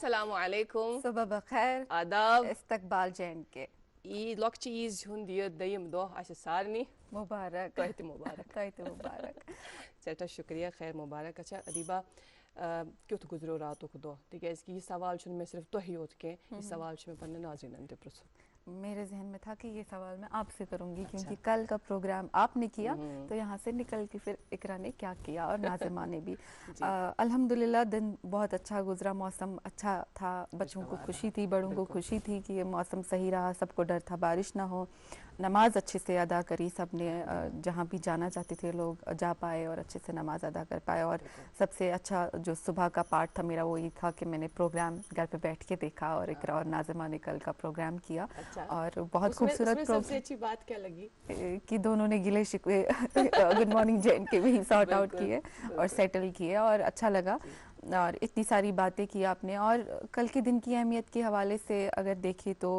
अस्सलामुअलैकुम। सुबह बखैर। आदाब। इस्तकबाल जैन के ईद लॉकची ईज हुंद ये दयम दो आशा सारनी मुबारक। तोहत मुबारक। तोहत मुबारक। सेटा शुक्रिया, खैर मुबारक। अच्छा अदीबा क्युत गुजरो रातों को दो तिकेज कि ये सवाल छुन मैं सिर्फ तोही योत के ये सवाल छु मैं पन्ने नाज़रीन ते प्रसु। मेरे जहन में था कि ये सवाल मैं आपसे करूंगी, अच्छा। क्योंकि कल का प्रोग्राम आपने किया तो यहाँ से निकल के फिर इकरा ने क्या किया और नाज़िमा ने भी। अल्हम्दुलिल्लाह दिन बहुत अच्छा गुजरा, मौसम अच्छा था, बच्चों को खुशी थी, बड़ों को खुशी थी कि ये मौसम सही रहा, सबको डर था बारिश ना हो। नमाज अच्छे से अदा करी सबने, जहाँ भी जाना चाहते थे लोग जा पाए और अच्छे से नमाज अदा कर पाए। और सबसे अच्छा जो सुबह का पार्ट था मेरा वो ये था कि मैंने प्रोग्राम घर पे बैठ के देखा और इकरा और नाज़िमा ने कल का प्रोग्राम किया। अच्छा। और बहुत खूबसूरत प्रोग्राम। सबसे अच्छी बात क्या लगी कि दोनों ने गिले शिकवे गुड मॉर्निंग जैन के भी सॉर्ट आउट किए और सेटल किए और अच्छा लगा। और इतनी सारी बातें की आपने। और कल के दिन की अहमियत के हवाले से अगर देखें तो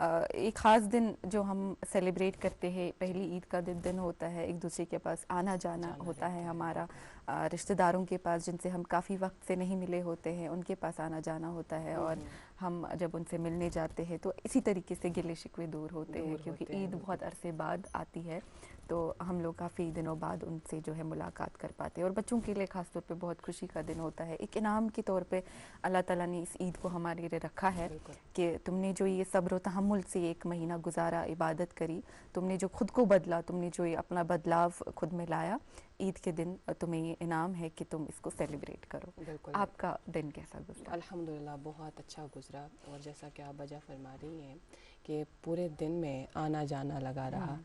एक ख़ास दिन जो हम सेलिब्रेट करते हैं, पहली ईद का दिन होता है, एक दूसरे के पास आना जाना होता है हमारा, रिश्तेदारों के पास जिनसे हम काफ़ी वक्त से नहीं मिले होते हैं उनके पास आना जाना होता है। और हम जब उनसे मिलने जाते हैं तो इसी तरीके से गिले शिकवे दूर होते हैं, क्योंकि ईद बहुत अरसे बाद आती है तो हम लोग काफ़ी दिनों बाद उनसे जो है मुलाकात कर पाते हैं। और बच्चों के लिए ख़ास तौर पे बहुत खुशी का दिन होता है। एक इनाम के तौर पे अल्लाह ताला ने इस ईद को हमारे लिए रखा है कि तुमने जो ये सब्र व तहम्मुल से एक महीना गुजारा, इबादत करी, तुमने जो खुद को बदला, तुमने जो ये अपना बदलाव खुद में लाया, ईद के दिन तुम्हें ये इनाम है कि तुम इसको सेलिब्रेट करो। आपका दिन कैसा गुजरा? अल्हम्दुलिल्लाह बहुत अच्छा गुजरा। और जैसा कि आप वजह फरमा रही हैं कि पूरे दिन में आना जाना लगा रहा,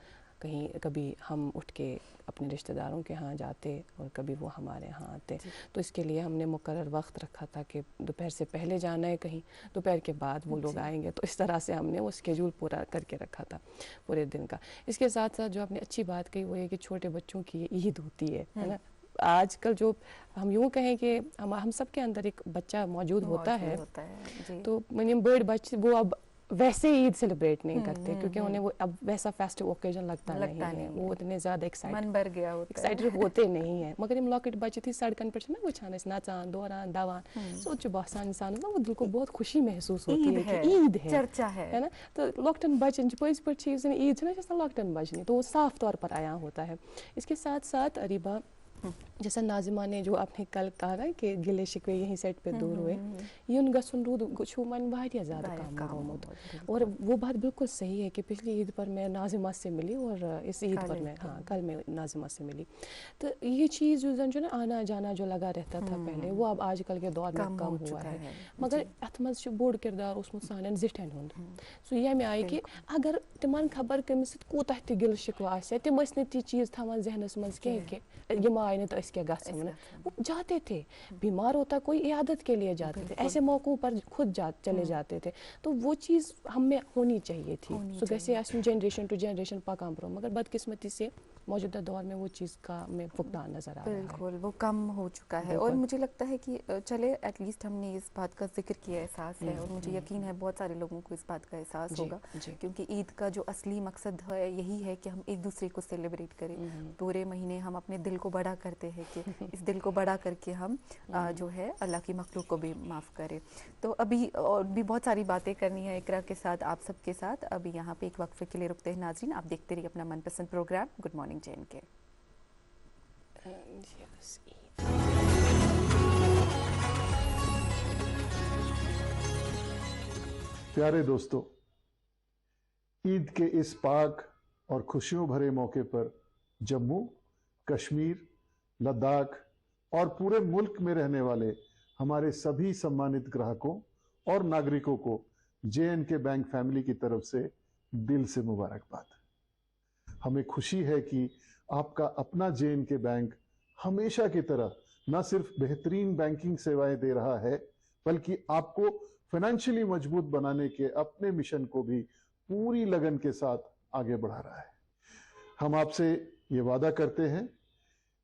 कहीं कभी हम उठ के अपने रिश्तेदारों के यहाँ जाते और कभी वो हमारे यहाँ आते, तो इसके लिए हमने मुकर्रर वक्त रखा था कि दोपहर से पहले जाना है कहीं, दोपहर के बाद वो लोग आएंगे। तो इस तरह से हमने वो स्केड्यूल पूरा करके रखा था पूरे दिन का। इसके साथ साथ जो आपने अच्छी बात कही वो ये कि छोटे बच्चों की ये ईद होती है ना। आजकल जो हम यूँ कहें कि हम सब के अंदर एक बच्चा मौजूद होता है तो मैंने बड़े बच्चे वो अब वैसे ईद सेलिब्रेट नहीं करते, क्योंकि उन्हें वो अब वैसा फेस्टिव ओकेजन लगता नहीं है। वो इतने ज़्यादा एक्साइटेड होते नहीं हैं। मगर यम लॉकेट बच्चे थी सड़कन पे ना वुचान नचान दौरान दवान सोच बसान इंसान वो दिल को बहुत खुशी महसूस होती है कि ईद है, चर्चा है ना। तो लॉकटन बचन पज पे ईद ना लॉकटन बचनी, तो वो साफ तौर पर आया होता है। इसके साथ साथ अरीबा जैसा नाज़िमा ने जो आपने कल कहा ना कि गिले शिकवे यहीं सेट पे दूर हुए, यून गसन रूद छुमन वारिया ज़्यादा काम होमत। और वो बात बिल्कुल सही है कि पिछली ईद पर मैं नाज़िमा से मिली और इस ईद पर मैं कल मैं नाज़िमा से मिली। तो ये चीज़ जो ना आना जाना जो लगा रहता था पहले, वो अब आजकल के दौर में कम हुआ है। मगर अत मज बोड़ किरदार उसमें सान जिठन हुंद सो ये में आई कि अगर तिमन खबर कमिस कूतः ते गिल शिकवा आसे तिम ती चीज़ थवान जहनस मज कह ये आए ना तो इसके वो जाते थे, बीमार होता कोई इयादत के लिए जाते थे, ऐसे मौकों पर खुद चले जाते थे। तो वो चीज़ हम में होनी चाहिए थी। सो वैसे जनरेशन टू जनरेशन पकाम प्रो, मगर बदकिस्मती से मौजूदा दौर में वो चीज़ का हमें फुकदान नज़र आ रहा है। बिल्कुल वो कम हो चुका है। और मुझे लगता है कि चले एटलीस्ट हमने इस बात का जिक्र किया, एहसास है, और मुझे यकीन है बहुत सारे लोगों को इस बात का एहसास होगा, क्योंकि ईद का जो असली मकसद है यही है कि हम एक दूसरे को सेलिब्रेट करें। पूरे महीने हम अपने दिल को बड़ा करते हैं कि इस दिल को बड़ा करके हम जो है अल्लाह की मखलूक को भी माफ़ करें। तो अभी और भी बहुत सारी बातें करनी है इकरा के साथ, आप सबके साथ। अभी यहाँ पे एक वक्फे के लिए रुकते हैं नाज़रीन। आप देखते रहिए अपना मनपसंद प्रोग्राम गुड मॉर्निंग जैन के। प्यारे दोस्तों, ईद के इस पाक और खुशियों भरे मौके पर जम्मू, कश्मीर, लद्दाख और पूरे मुल्क में रहने वाले हमारे सभी सम्मानित ग्राहकों और नागरिकों को जे.एन.के बैंक फैमिली की तरफ से दिल से मुबारकबाद। हमें खुशी है कि आपका अपना जे.एन.के बैंक हमेशा की तरह न सिर्फ बेहतरीन बैंकिंग सेवाएं दे रहा है, बल्कि आपको फाइनेंशियली मजबूत बनाने के अपने मिशन को भी पूरी लगन के साथ आगे बढ़ा रहा है। हम आपसे ये वादा करते हैं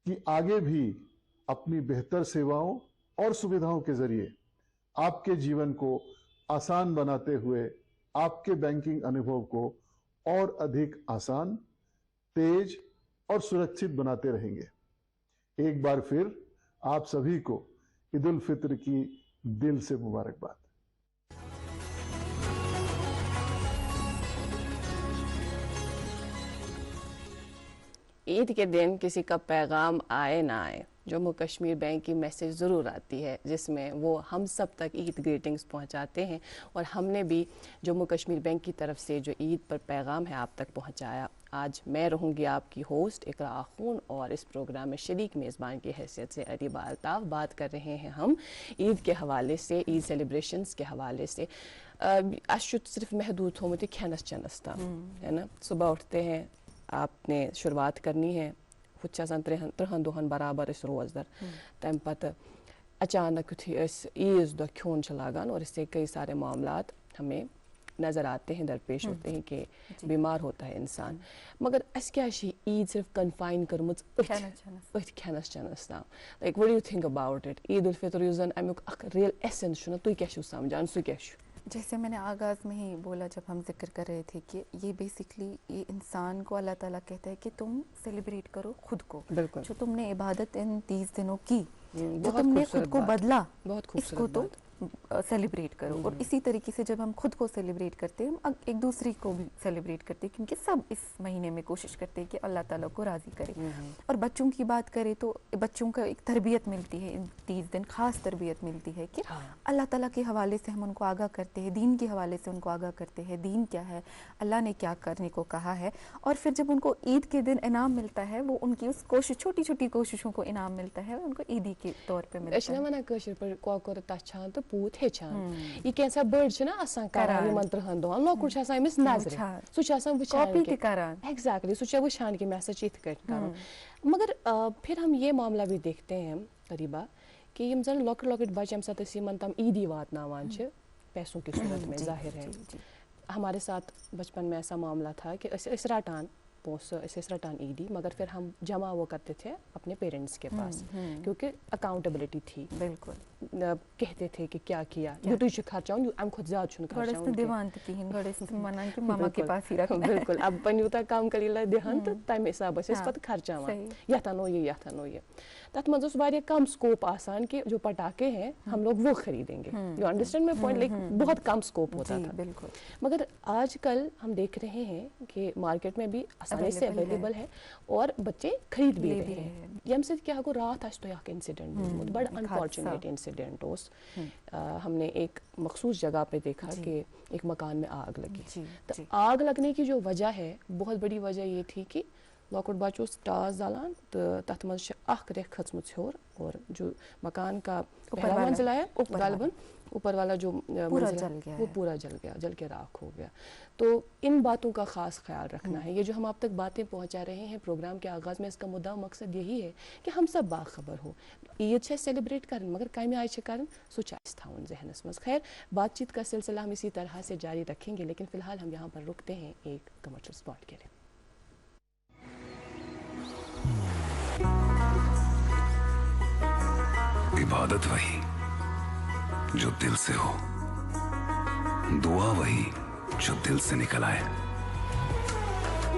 कि आगे भी अपनी बेहतर सेवाओं और सुविधाओं के जरिए आपके जीवन को आसान बनाते हुए आपके बैंकिंग अनुभव को और अधिक आसान, तेज और सुरक्षित बनाते रहेंगे। एक बार फिर आप सभी को ईद उल फित्र की दिल से मुबारकबाद। ईद के दिन किसी का पैगाम आए ना आए, जम्मू कश्मीर बैंक की मैसेज ज़रूर आती है जिसमें वो हम सब तक ईद ग्रीटिंग्स पहुंचाते हैं, और हमने भी जम्मू कश्मीर बैंक की तरफ से जो ईद पर पैगाम है आप तक पहुंचाया। आज मैं रहूंगी आपकी होस्ट इकरा आखून, और इस प्रोग्राम में शरीक मेज़बान की हैसियत से अरीबा अल्ताफ़। बात कर रहे हैं हम ईद के हवाले से, ईद सेलिब्रेशंस के हवाले से। अश सिर्फ महदूद हो मुझे खनस चनस था, है ना। सुबह उठते हैं, आपने शुरुआत करनी है हुच्छा सन त्रिहन दोहन बराबर इस रोज़ दर तम पत अचानक ईज दो खून लागान, और इससे कई सारे मामलात हमें नज़र आते हैं, दरपेश होते हैं कि बीमार होता है इंसान। मगर अस क्या ईद सिर्फ कन्फाइन करमुत खनस चनस ताम, like what do you think about it? Eid ul Fitr use जन अमुक रियल एसेंस छु, तुई क्या छु समझान, सु क्या छु? जैसे मैंने आगाज़ में ही बोला जब हम जिक्र कर रहे थे कि ये बेसिकली ये इंसान को अल्लाह ताला कहता है कि तुम सेलिब्रेट करो खुद को। बिल्कुल। जो तुमने इबादत इन 30 दिनों की, जो बहुत तुमने खूबसूरत खुद को बात, बदला, बहुत इसको खूबसूरत तो बात। सेलिब्रेट करो। और इसी तरीके से जब हम खुद को सेलिब्रेट करते हैं, हम एक दूसरे को भी सेलिब्रेट करते हैं, क्योंकि सब इस महीने में कोशिश करते हैं कि अल्लाह ताला को राज़ी करें। और बच्चों की बात करें तो बच्चों का एक तरबियत मिलती है, इन 30 दिन ख़ास तरबियत मिलती है कि अल्लाह ताला के हवाले से हम उनको आगाह करते हैं, दीन के हवाले से उनको आगाह करते हैं, दीन क्या है, अल्लाह ने क्या करने को कहा है। और फिर जब उनको ईद के दिन इनाम मिलता है, वो उनकी उस कोशिश, छोटी छोटी कोशिशों को इनाम मिलता है, उनको ईदी के तौर पर मिलता है। वना कशर पर कोकर तछान तो पूत हेछान ये कैसा बर्ड छ ना आसान करान ये मंत्र हन दोन लोकुर छ आसान मिस नजर सु छ आसान वचान कॉपी के करान एग्जैक्टली सु छ वचान के मैसेज चित कर। मगर फिर हम ये मामला भी देखते हैं करीबा कि यम जन लॉकेट लॉकेट बच हम साथ सीमन तम ईदी वातनावान छ पैसों की सूरत में जाहिर है। हमारे साथ बचपन में ऐसा मामला था कि इस राटान पोस इस रटान ईदी, मगर फिर हम जमा वो करते थे अपने पेरेंट्स के पास, क्योंकि अकाउंटेबिलिटी थी। बिल्कुल। कहते थे कि क्या किया, यू तुझ खर्चाऊं, यू हम खुद ज्यादा छुन खर्चाऊं गड़े देहांत की हिन गड़े मना कि मामा के पास ही रखना। बिल्कुल। अब पन्यूता काम करीला देहांत तम हिसाब से पत खर्चावा यथानो ये तथ मज वारिया कम स्कोप आसान कि जो पटाखे हैं हम लोग वो खरीदेंगे। You understand my point? Like बहुत कम स्कोप होता था। बिल्कुल। मगर आजकल हम देख रहे हैं कि मार्केट में भी आसानी से अवेलेबल है और बच्चे खरीद भी रहे हैं। यम से क्या को रात आज तो या इंसिडेंट बहुत बड़ा अनफॉर्चुनेट इंसिडेंट उस हमने एक मखसूस जगह पे देखा कि एक मकान में आग लगी। तो आग लगने की जो वजह है, बहुत बड़ी वजह ये थी कि लॉकड बाचो टास डालान तो तथ मज अख रेख खचमुत हर, और जो मकान का पहला मंजिला है गालबन ऊपर वाला जो पूरा जल गया, वो पूरा जल गया, जल के राख हो गया। तो इन बातों का खास ख्याल रखना है। ये जो हम आप तक बातें पहुंचा रहे हैं प्रोग्राम के आगाज़ में, इसका मुद्दा मकसद यही है कि हम सब बाखबर हो, ईद से सेलिब्रेट करें मगर कम आय कर सुचाइस था जहनस मज। खैर, बातचीत का सिलसिला हम इसी तरह से जारी रखेंगे, लेकिन फ़िलहाल हम यहाँ पर रुकते हैं एक कमर्शियल स्पॉट के लिए। इबादत वही जो दिल से हो, दुआ वही जो दिल से निकल आए,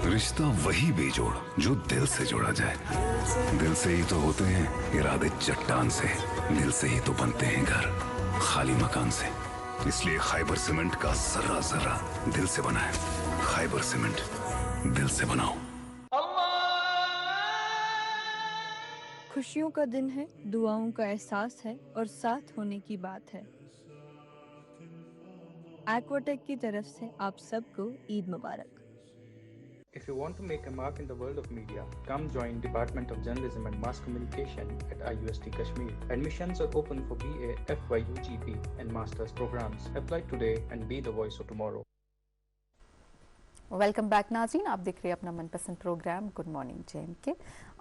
रिश्ता वही बेजोड़ जो दिल से जोड़ा जाए। दिल से ही तो होते हैं इरादे चट्टान से, दिल से ही तो बनते हैं घर खाली मकान से। इसलिए खैबर सीमेंट का जर्रा जर्रा दिल से बना है। खैबर सीमेंट, दिल से बनाओ। खुशियों का दिन है, दुआओं का एहसास है और साथ होने की बात है। एक्वाटेक की तरफ से आप सबको ईद मुबारक। If you want to make a mark in the world of media, come join Department of Journalism and Mass Communication at IUST Kashmir. Admissions are open for BA, FYU, GP and Masters programs. Apply today and be the voice of tomorrow. Welcome back नाज़रीन, आप देख रहे हैं अपना मनपसंद programme good morning JM के।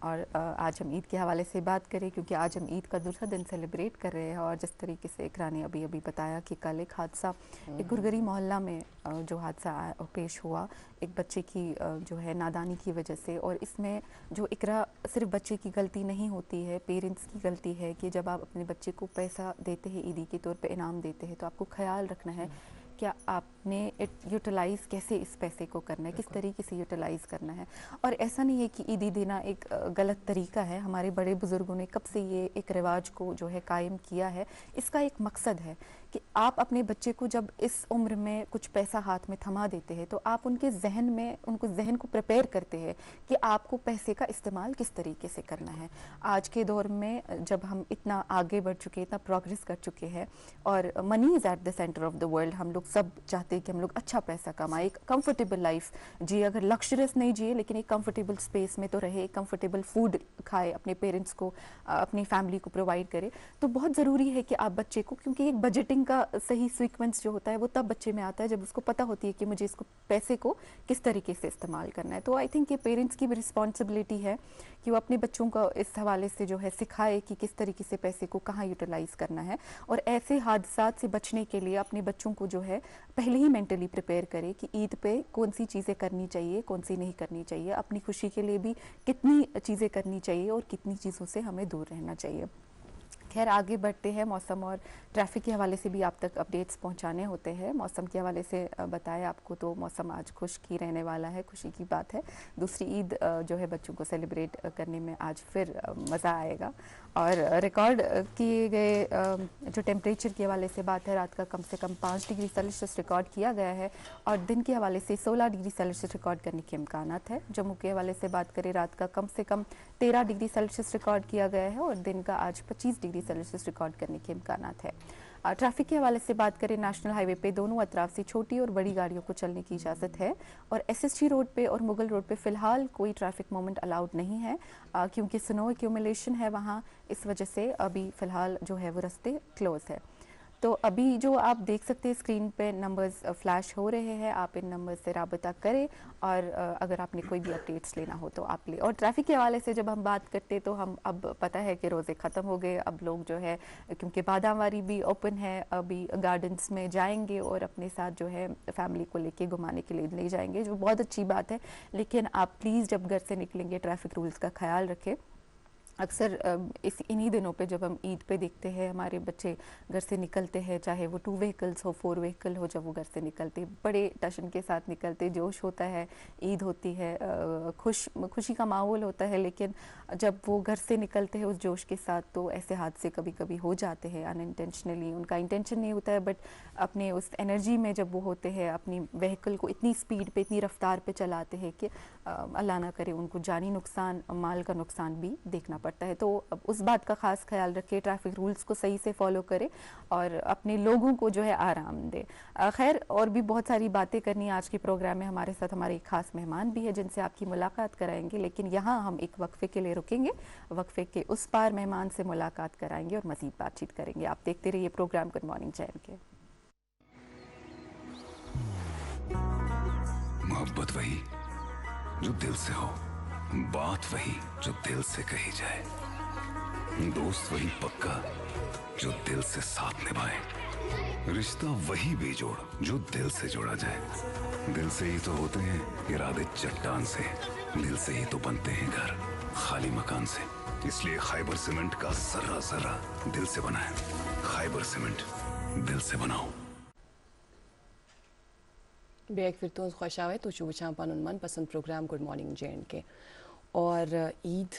और आज हम ईद के हवाले से बात करें, क्योंकि आज हम ईद का दूसरा दिन सेलिब्रेट कर रहे हैं। और जिस तरीके से इकरा ने अभी बताया कि कल एक हादसा, एक गुरगरी मोहल्ला में जो हादसा पेश हुआ एक बच्चे की जो है नादानी की वजह से। और इसमें जो इकरा सिर्फ बच्चे की गलती नहीं होती है, पेरेंट्स की गलती है कि जब आप अपने बच्चे को पैसा देते हैं ईदी के तौर पे इनाम देते हैं, तो आपको ख्याल रखना है क्या आप आपने यूटिलाइज़ कैसे इस पैसे को करना है, किस तरीके से यूटिलाइज़ करना है। और ऐसा नहीं है कि ईदी देना एक गलत तरीका है, हमारे बड़े बुज़ुर्गों ने कब से ये एक रिवाज को जो है कायम किया है। इसका एक मकसद है कि आप अपने बच्चे को जब इस उम्र में कुछ पैसा हाथ में थमा देते हैं तो आप उनके जहन में, उनको जहन को प्रिपेयर करते हैं कि आपको पैसे का इस्तेमाल किस तरीके से करना है। आज के दौर में जब हम इतना आगे बढ़ चुके हैं, इतना प्रोग्रेस कर चुके हैं और money is at the centre of the world, हम लोग सब चाहते हैं कि हम लोग अच्छा पैसा कमाएं, एक कंफर्टेबल लाइफ जिए, अगर लग्जरियस नहीं जिए लेकिन एक कंफर्टेबल स्पेस में तो रहे, एक कंफर्टेबल फूड खाए, अपने पेरेंट्स को, अपनी फैमिली को प्रोवाइड करे। तो बहुत ज़रूरी है कि आप बच्चे को, क्योंकि एक बजटिंग का सही सीक्वेंस जो होता है वो तब बच्चे में आता है जब उसको पता होती है कि मुझे इसको पैसे को किस तरीके से इस्तेमाल करना है। तो आई थिंक ये पेरेंट्स की भी रिस्पॉन्सिबिलिटी है कि वो अपने बच्चों को इस हवाले से जो है सिखाए कि किस तरीके से पैसे को कहाँ यूटिलाइज़ करना है, और ऐसे हादसात से बचने के लिए अपने बच्चों को जो है पहले ही मेंटली प्रिपेयर करे कि ईद पे कौन सी चीज़ें करनी चाहिए, कौन सी नहीं करनी चाहिए, अपनी खुशी के लिए भी कितनी चीज़ें करनी चाहिए और कितनी चीज़ों से हमें दूर रहना चाहिए। खैर आगे बढ़ते हैं, मौसम और ट्रैफिक के हवाले से भी आप तक अपडेट्स पहुंचाने होते हैं। मौसम के हवाले से बताया आपको तो मौसम आज खुश्क ही रहने वाला है, खुशी की बात है। दूसरी ईद जो है बच्चों को सेलिब्रेट करने में आज फिर मज़ा आएगा। और रिकॉर्ड किए गए जो टेम्परेचर के हवाले से बात है, रात का कम से कम 5 डिग्री सेल्सियस रिकॉर्ड किया गया है और दिन के हवाले से 16 डिग्री सेल्सियस रिकॉर्ड करने के इम्कानात है। जम्मू के हवाले से बात करें, रात का कम से कम 13 डिग्री सेल्सियस रिकॉर्ड किया गया है और दिन का आज 25 डिग्री सेल्सियस रिकॉर्ड करने के इम्कानात है। ट्रैफिक के हवाले से बात करें, नेशनल हाईवे पे दोनों अतराफ से छोटी और बड़ी गाड़ियों को चलने की इजाज़त है और SSG रोड पे और मुगल रोड पे फ़िलहाल कोई ट्रैफिक मोमेंट अलाउड नहीं है क्योंकि स्नो एक्यूमुलेशन है वहाँ, इस वजह से अभी फ़िलहाल जो है वो रास्ते क्लोज़ है। तो अभी जो आप देख सकते हैं स्क्रीन पे नंबर्स फ्लैश हो रहे हैं, आप इन नंबर्स से राबता करें और अगर आपने कोई भी अपडेट्स लेना हो तो आप ले। और ट्रैफिक के हवाले से जब हम बात करते तो हम अब पता है कि रोज़े ख़त्म हो गए, अब लोग जो है क्योंकि बादामवारी भी ओपन है, अभी गार्डन्स में जाएंगे और अपने साथ जो है फैमिली को लेके घुमाने के लिए ले जाएंगे, जो बहुत अच्छी बात है। लेकिन आप प्लीज़ जब घर से निकलेंगे ट्रैफिक रूल्स का ख्याल रखें। अक्सर इन्हीं दिनों पे जब हम ईद पे देखते हैं हमारे बच्चे घर से निकलते हैं, चाहे वो 2 व्हीकल्स हो 4 व्हीकल हो, जब वो घर से निकलते बड़े टशन के साथ निकलते, जोश होता है, ईद होती है, खुशी का माहौल होता है, लेकिन जब वो घर से निकलते हैं उस जोश के साथ तो ऐसे हादसे कभी कभी हो जाते हैं अनइंटेंशनली, उनका इंटेंशन नहीं होता है, बट अपने उस एनर्जी में जब वो होते हैं अपनी व्हीकल को इतनी स्पीड पे, इतनी रफ्तार पे चलाते हैं कि अल्लाह ना करे उनको जानी नुकसान, माल का नुकसान भी देखना पड़ता है। तो उस बात का ख़ास ख्याल रखें, ट्रैफिक रूल्स को सही से फॉलो करें और अपने लोगों को जो है आराम दें। खैर और भी बहुत सारी बातें करनी आज के प्रोग्राम में, हमारे साथ हमारे एक ख़ास मेहमान भी है जिनसे आपकी मुलाकात कराएंगे, लेकिन यहाँ हम एक वक्फे के लिए रुकेंगे, वक्फे के उस पार मेहमान से मुलाकात कराएंगे और मज़ीद बातचीत करेंगे। आप देखते रहिए प्रोग्राम गुड मॉर्निंग JNK। मोहब्बत वही जो दिल से हो, बात वही जो दिल से कही जाए, दोस्त वही पक्का जो दिल से साथ निभाए, रिश्ता वही बेजोड़ जो दिल से जोड़ा जाए। दिल से ही तो होते हैं इरादे चट्टान से, दिल से ही तो बनते हैं घर खाली मकान से। इसलिए खैबर सीमेंट का जर्रा जर्रा दिल से बना है। खैबर सीमेंट, दिल से बनाओ। बेक फिर तो खुश आवे तो शुभ पान मन पसंद प्रोग्राम गुड मॉर्निंग JNK और ईद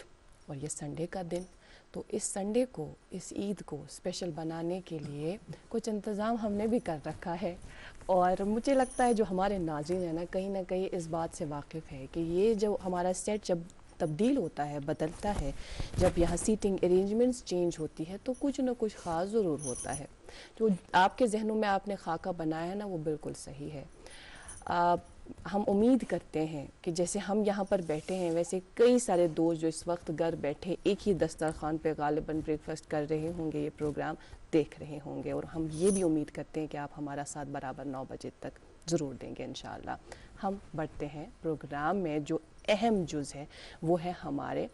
और ये संडे का दिन, तो इस संडे को, इस ईद को स्पेशल बनाने के लिए कुछ इंतज़ाम हमने भी कर रखा है और मुझे लगता है जो हमारे नाज़रीन है ना कहीं इस बात से वाकिफ़ है कि ये जो हमारा सेट जब तब्दील होता है, बदलता है, जब यहाँ सीटिंग अरेंजमेंट्स चेंज होती है तो कुछ ना कुछ ख़ास ज़रूर होता है। जो आपके जहनों में आपने खाका बनाया है ना वो बिल्कुल सही है। हम उम्मीद करते हैं कि जैसे हम यहाँ पर बैठे हैं वैसे कई सारे दोस्त जो इस वक्त घर बैठे एक ही दस्तरखान पे गालिबन ब्रेकफास्ट कर रहे होंगे, ये प्रोग्राम देख रहे होंगे, और हम ये भी उम्मीद करते हैं कि आप हमारा साथ बराबर 9 बजे तक ज़रूर देंगे इंशाअल्लाह। हम बढ़ते हैं प्रोग्राम में, जो अहम जुज़ है वो है हमारे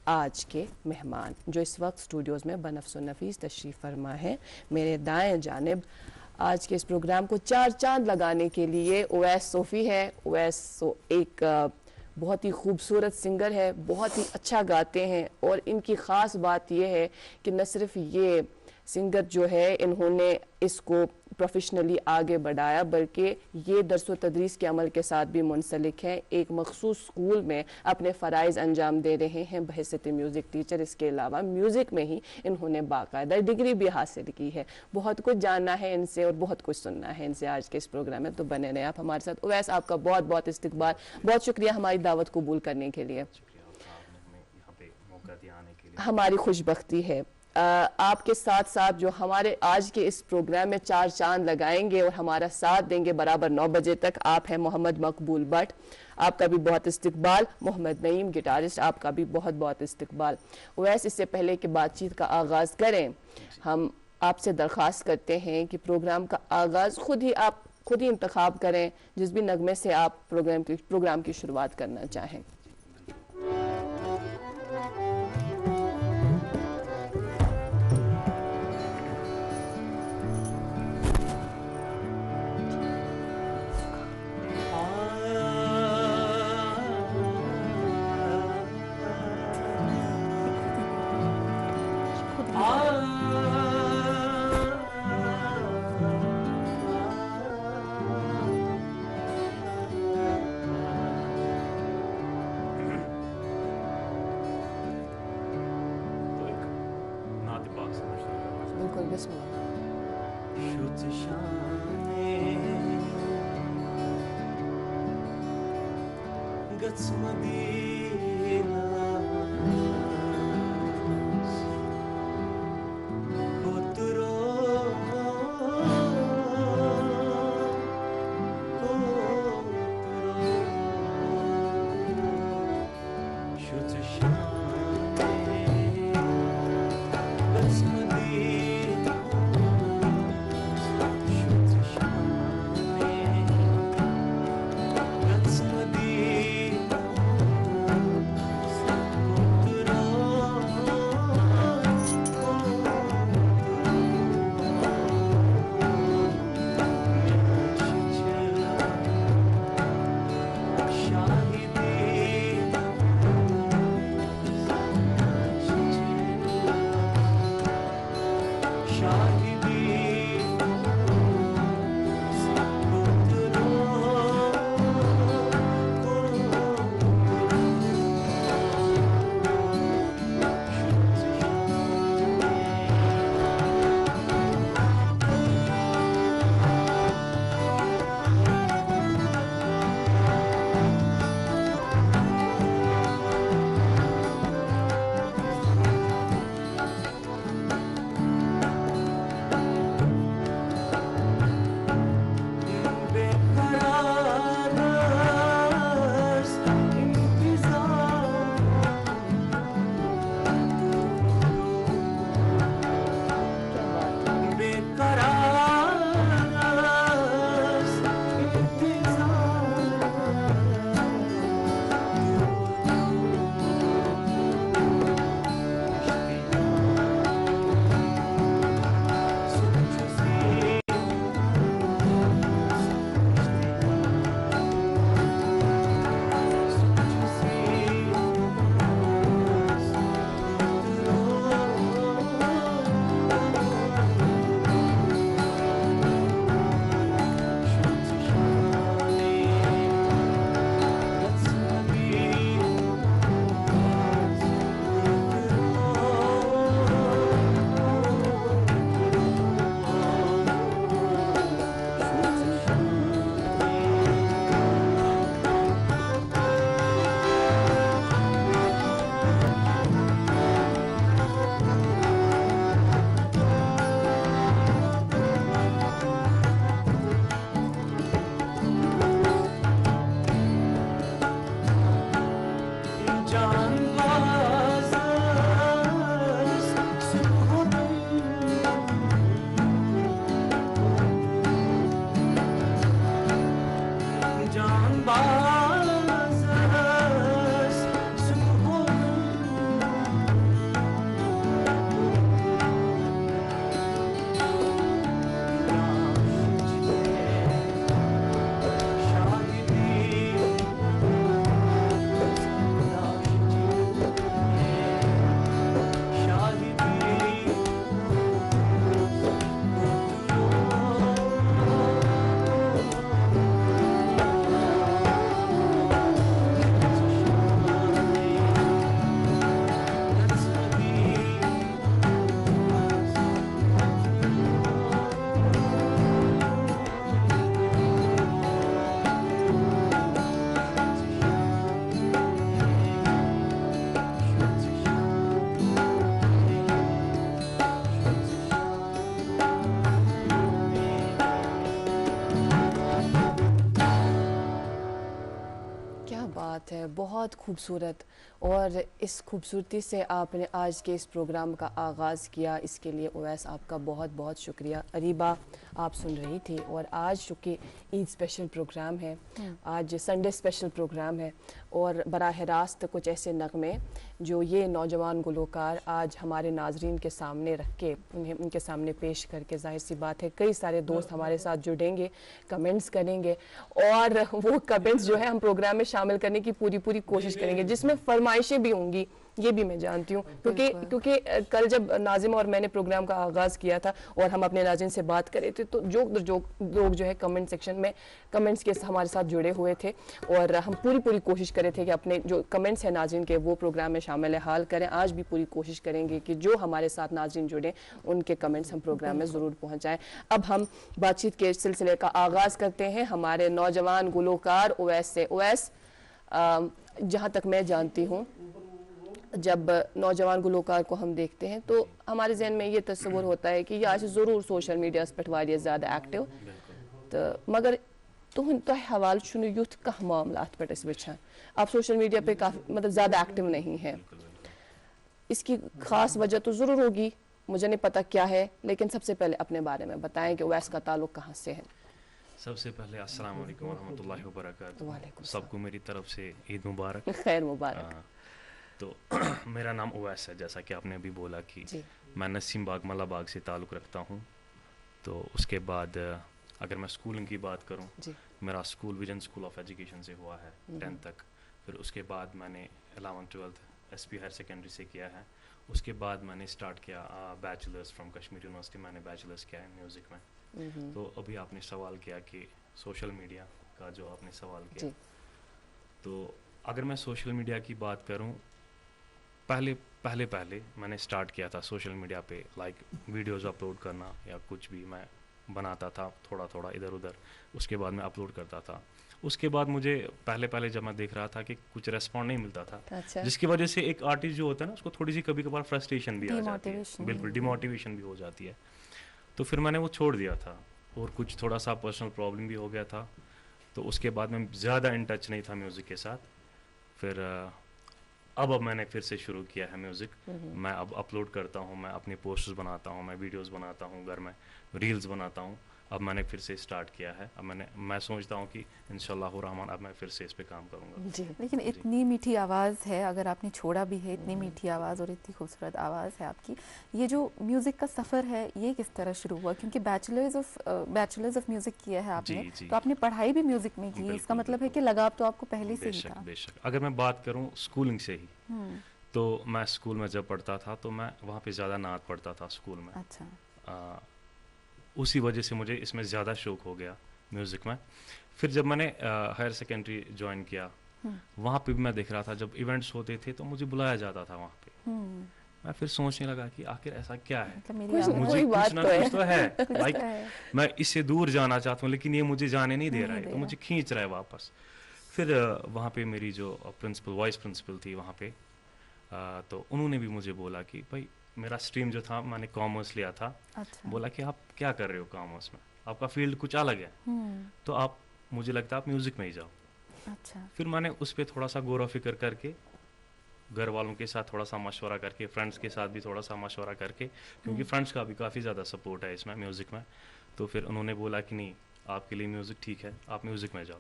आज के मेहमान जो इस वक्त स्टूडियोज़ में बनफ्स नफीस तशरीफ़ फरमा है। मेरे दाएँ जानिब आज के इस प्रोग्राम को 4 चांद लगाने के लिए उवैस सोफ़ी है। उवैस एक बहुत ही खूबसूरत सिंगर है, बहुत ही अच्छा गाते हैं और इनकी ख़ास बात यह है कि न सिर्फ ये सिंगर जो है इन्होंने इसको प्रोफेशनली आगे बढ़ाया, बल्कि ये दरस व तदरीस के अमल के साथ भी मुंसलिक हैं। एक मखसूस स्कूल में अपने फ़राइज़ अंजाम दे रहे हैं बहैसियत म्यूज़िक टीचर। इसके अलावा म्यूज़िक में ही इन्होंने बाकायदा डिग्री भी हासिल की है। बहुत कुछ जानना है इनसे और बहुत कुछ सुनना है इनसे आज के इस प्रोग्राम में, तो बने रहें आप हमारे साथ। उवैस, आपका बहुत बहुत इस्तकबाल, बहुत शुक्रिया हमारी दावत कबूल करने के लिए। हमारी खुशबख्ती है आपके साथ साथ जो हमारे आज के इस प्रोग्राम में चार चांद लगाएंगे और हमारा साथ देंगे बराबर 9 बजे तक, आप हैं मोहम्मद मकबूल भट्ट, आपका भी बहुत इस्तकबाल। मोहम्मद नईम गिटारिस्ट, आपका भी बहुत बहुत इस्तकबाल। वैसे इससे पहले कि बातचीत का आगाज़ करें, हम आपसे दरख्वास्त करते हैं कि प्रोग्राम का आगाज़ आप खुद ही इंतखाब करें, जिस भी नगमे से आप प्रोग्राम की शुरुआत करना चाहें। बिल्कुल, बहुत खूबसूरत, और इस खूबसूरती से आपने आज के इस प्रोग्राम का आगाज़ किया, इसके लिए ओवैस आपका बहुत बहुत शुक्रिया। अरीबा आप सुन रही थी, और आज चूँकि ईद स्पेशल प्रोग्राम है, आज संडे स्पेशल प्रोग्राम है, और बराह रास्त कुछ ऐसे नगमे जो ये नौजवान गुलकार आज हमारे नाजरीन के सामने रख के उन्हें उनके सामने पेश करके, जाहिर सी बात है कई सारे दोस्त हमारे साथ जुड़ेंगे, कमेंट्स करेंगे, और वो कमेंट्स जो है हम प्रोग्राम में शामिल करने की पूरी कोशिश करेंगे, जिसमें फरमाइशें भी होंगी, ये भी मैं जानती हूँ, क्योंकि कल जब नाजिमा और मैंने प्रोग्राम का आगाज़ किया था और हम अपने नाज़रीन से बात कर रहे थे, तो जो लोग जो है कमेंट सेक्शन में कमेंट्स के हमारे साथ जुड़े हुए थे, और हम पूरी कोशिश कर रहे थे कि अपने जो कमेंट्स हैं नाज़रीन के वो प्रोग्राम में शामिल हाल करें। आज भी पूरी कोशिश करेंगे कि जो हमारे साथ नाज़रीन जुड़े उनके कमेंट्स हम प्रोग्राम में ज़रूर पहुँचाएँ। अब हम बातचीत के सिलसिले का आगाज़ करते हैं हमारे नौजवान गुलकार ओवैस से। ओवैस, जहाँ तक मैं जानती हूँ, जब नौजवान गुलकार को हम देखते हैं तो हमारे जहन में ये तस्वुर होता है कि यह ज़रूर सोशल मीडिया पे वारिया ज़्यादा एक्टिव, तो मगर तुह हवाल छुन युथ कह मामलात पे वचान आप सोशल मीडिया पे काफ़ी मतलब ज़्यादा एक्टिव नहीं है, इसकी ख़ास वजह तो ज़रूर होगी, मुझे नहीं पता क्या है, लेकिन सबसे पहले अपने बारे में बताएं कि ओवैस का ताल्लुक़ कहाँ से है। सबसे पहले अस्सलाम वालेकुम वरहमतुल्लाहि वबरकातुहू। वालेकुम सबको मेरी तरफ से ईद मुबारक। खैर मुबारक। तो मेरा नाम ओवैस है, जैसा कि आपने अभी बोला कि मैं नसीम बाग मला बाग से ताल्लुक़ रखता हूँ। तो उसके बाद अगर मैं स्कूलिंग की बात करूँ, मेरा school vision school of education से हुआ है 10th तक। फिर उसके बाद मैंने 11th 12th SP higher secondary से किया है। उसके बाद मैंने स्टार्ट किया बैचलर्स फ्रॉम कश्मीर यूनिवर्सिटी, मैंने बैचलर्स किया है म्यूज़िक में। तो अभी आपने सवाल किया कि सोशल मीडिया का जो आपने सवाल किया, तो अगर मैं सोशल मीडिया की बात करूं, पहले मैंने स्टार्ट किया था सोशल मीडिया पे लाइक वीडियोस अपलोड करना या कुछ भी मैं बनाता था थोड़ा इधर उधर, उसके बाद मैं अपलोड करता था। उसके बाद मुझे पहले जब मैं देख रहा था कि कुछ रेस्पॉन्ड नहीं मिलता था, अच्छा। जिसकी जिसकी वजह से एक आर्टिस्ट जो होता है ना उसको थोड़ी सी कभी कभार फ्रस्ट्रेशन भी आ जाती है, बिल्कुल डिमोटिवेशन भी हो जाती है। तो फिर मैंने वो छोड़ दिया था, और कुछ थोड़ा सा पर्सनल प्रॉब्लम भी हो गया था, तो उसके बाद मैं ज़्यादा इन टच नहीं था म्यूज़िक के साथ। फिर अब मैंने फिर से शुरू किया है म्यूज़िक। मैं अब अपलोड करता हूँ, मैं अपने पोस्टर्स बनाता हूँ, मैं वीडियोस बनाता हूँ, घर में रील्स बनाता हूँ। अब मैंने फिर से स्टार्ट किया है। अब मैं सोचता हूँ कि इंशाल्लाह रहमान अब मैं फिर से इस पे काम करूँगा। जी, लेकिन इतनी मीठी आवाज़ है, अगर आपने छोड़ा भी है, इतनी मीठी आवाज़ और इतनी खूबसूरत आवाज़ है आपकी, ये जो म्यूज़िक का सफ़र है ये किस तरह शुरू हुआ? क्योंकि बैचलर्स ऑफ म्यूज़िक किया है आपने, तो आपने पढ़ाई भी म्यूज़िक में की, इसका मतलब है कि लगाव तो आपको पहले से ही था। बेशक। अगर मैं बात करूँ स्कूलिंग से ही, तो मैं स्कूल में जब पढ़ता था तो मैं वहाँ पे ज़्यादा नात पढ़ता था स्कूल में। अच्छा। उसी वजह से मुझे इसमें ज़्यादा शौक हो गया म्यूज़िक में। फिर जब मैंने हायर सेकेंडरी ज्वाइन किया, वहाँ पे भी मैं देख रहा था जब इवेंट्स होते थे तो मुझे बुलाया जाता था वहाँ पे। मैं फिर सोचने लगा कि आखिर ऐसा क्या है, मुझे कुछ ना कुछ तो है, लाइक मैं इससे दूर जाना चाहता हूँ लेकिन ये मुझे जाने नहीं दे रहा है, तो मुझे खींच रहा है वापस। फिर वहाँ पे मेरी जो वाइस प्रिंसिपल थी वहाँ पे, तो उन्होंने भी मुझे बोला कि भाई मेरा स्ट्रीम जो था मैंने कॉमर्स लिया था। अच्छा। बोला कि आप क्या कर रहे हो कॉमर्स में, आपका फील्ड कुछ अलग है, तो आप मुझे लगता है आप म्यूज़िक में ही जाओ। अच्छा। फिर मैंने उस पर थोड़ा सा गौर फिक्र करके, घर वालों के साथ थोड़ा सा मशवरा करके, फ्रेंड्स के साथ भी थोड़ा सा मशवरा करके, क्योंकि फ्रेंड्स का भी काफ़ी ज़्यादा सपोर्ट है इसमें म्यूज़िक में, तो फिर उन्होंने बोला कि नहीं आपके लिए म्यूज़िक ठीक है, आप म्यूज़िक में जाओ।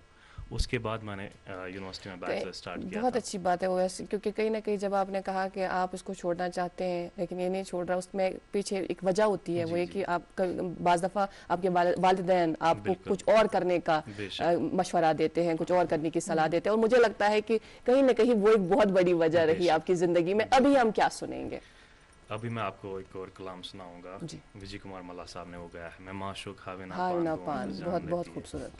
उसके बाद मैंने यूनिवर्सिटी में बैचलर स्टार्ट किया। बहुत अच्छी बात है वो वैसे, क्योंकि कहीं ना कहीं जब आपने कहा कि आप इसको छोड़ना चाहते हैं लेकिन ये नहीं छोड़ रहा, उसमें पीछे एक वजह होती है, वो ये कि आप बाज़ दफ़ा आपके वालिदैन आपको कुछ और करने का मशवरा देते हैं, कुछ और करने की सलाह देते हैं, और मुझे लगता है कि कहीं ना कहीं वो एक बहुत बड़ी वजह रही आपकी ज़िंदगी में। अभी हम क्या सुनेंगे? अभी मैं आपको एक और कलाम सुनाऊंगा, विजय कुमार मल्ला साहब ने वो गाया है, मैं माशूक हावे ना पान। बहुत बहुत खूबसूरत।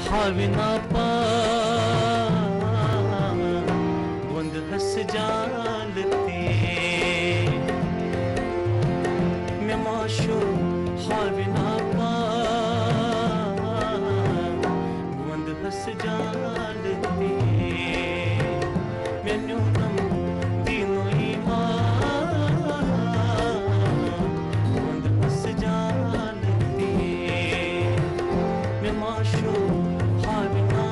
हावी ना पान जालते मैं माशो हाविना पा गुंद हस जालते मैं न्यूनम दिनो ईमान गुंद हस जालते मैं माशो हाविना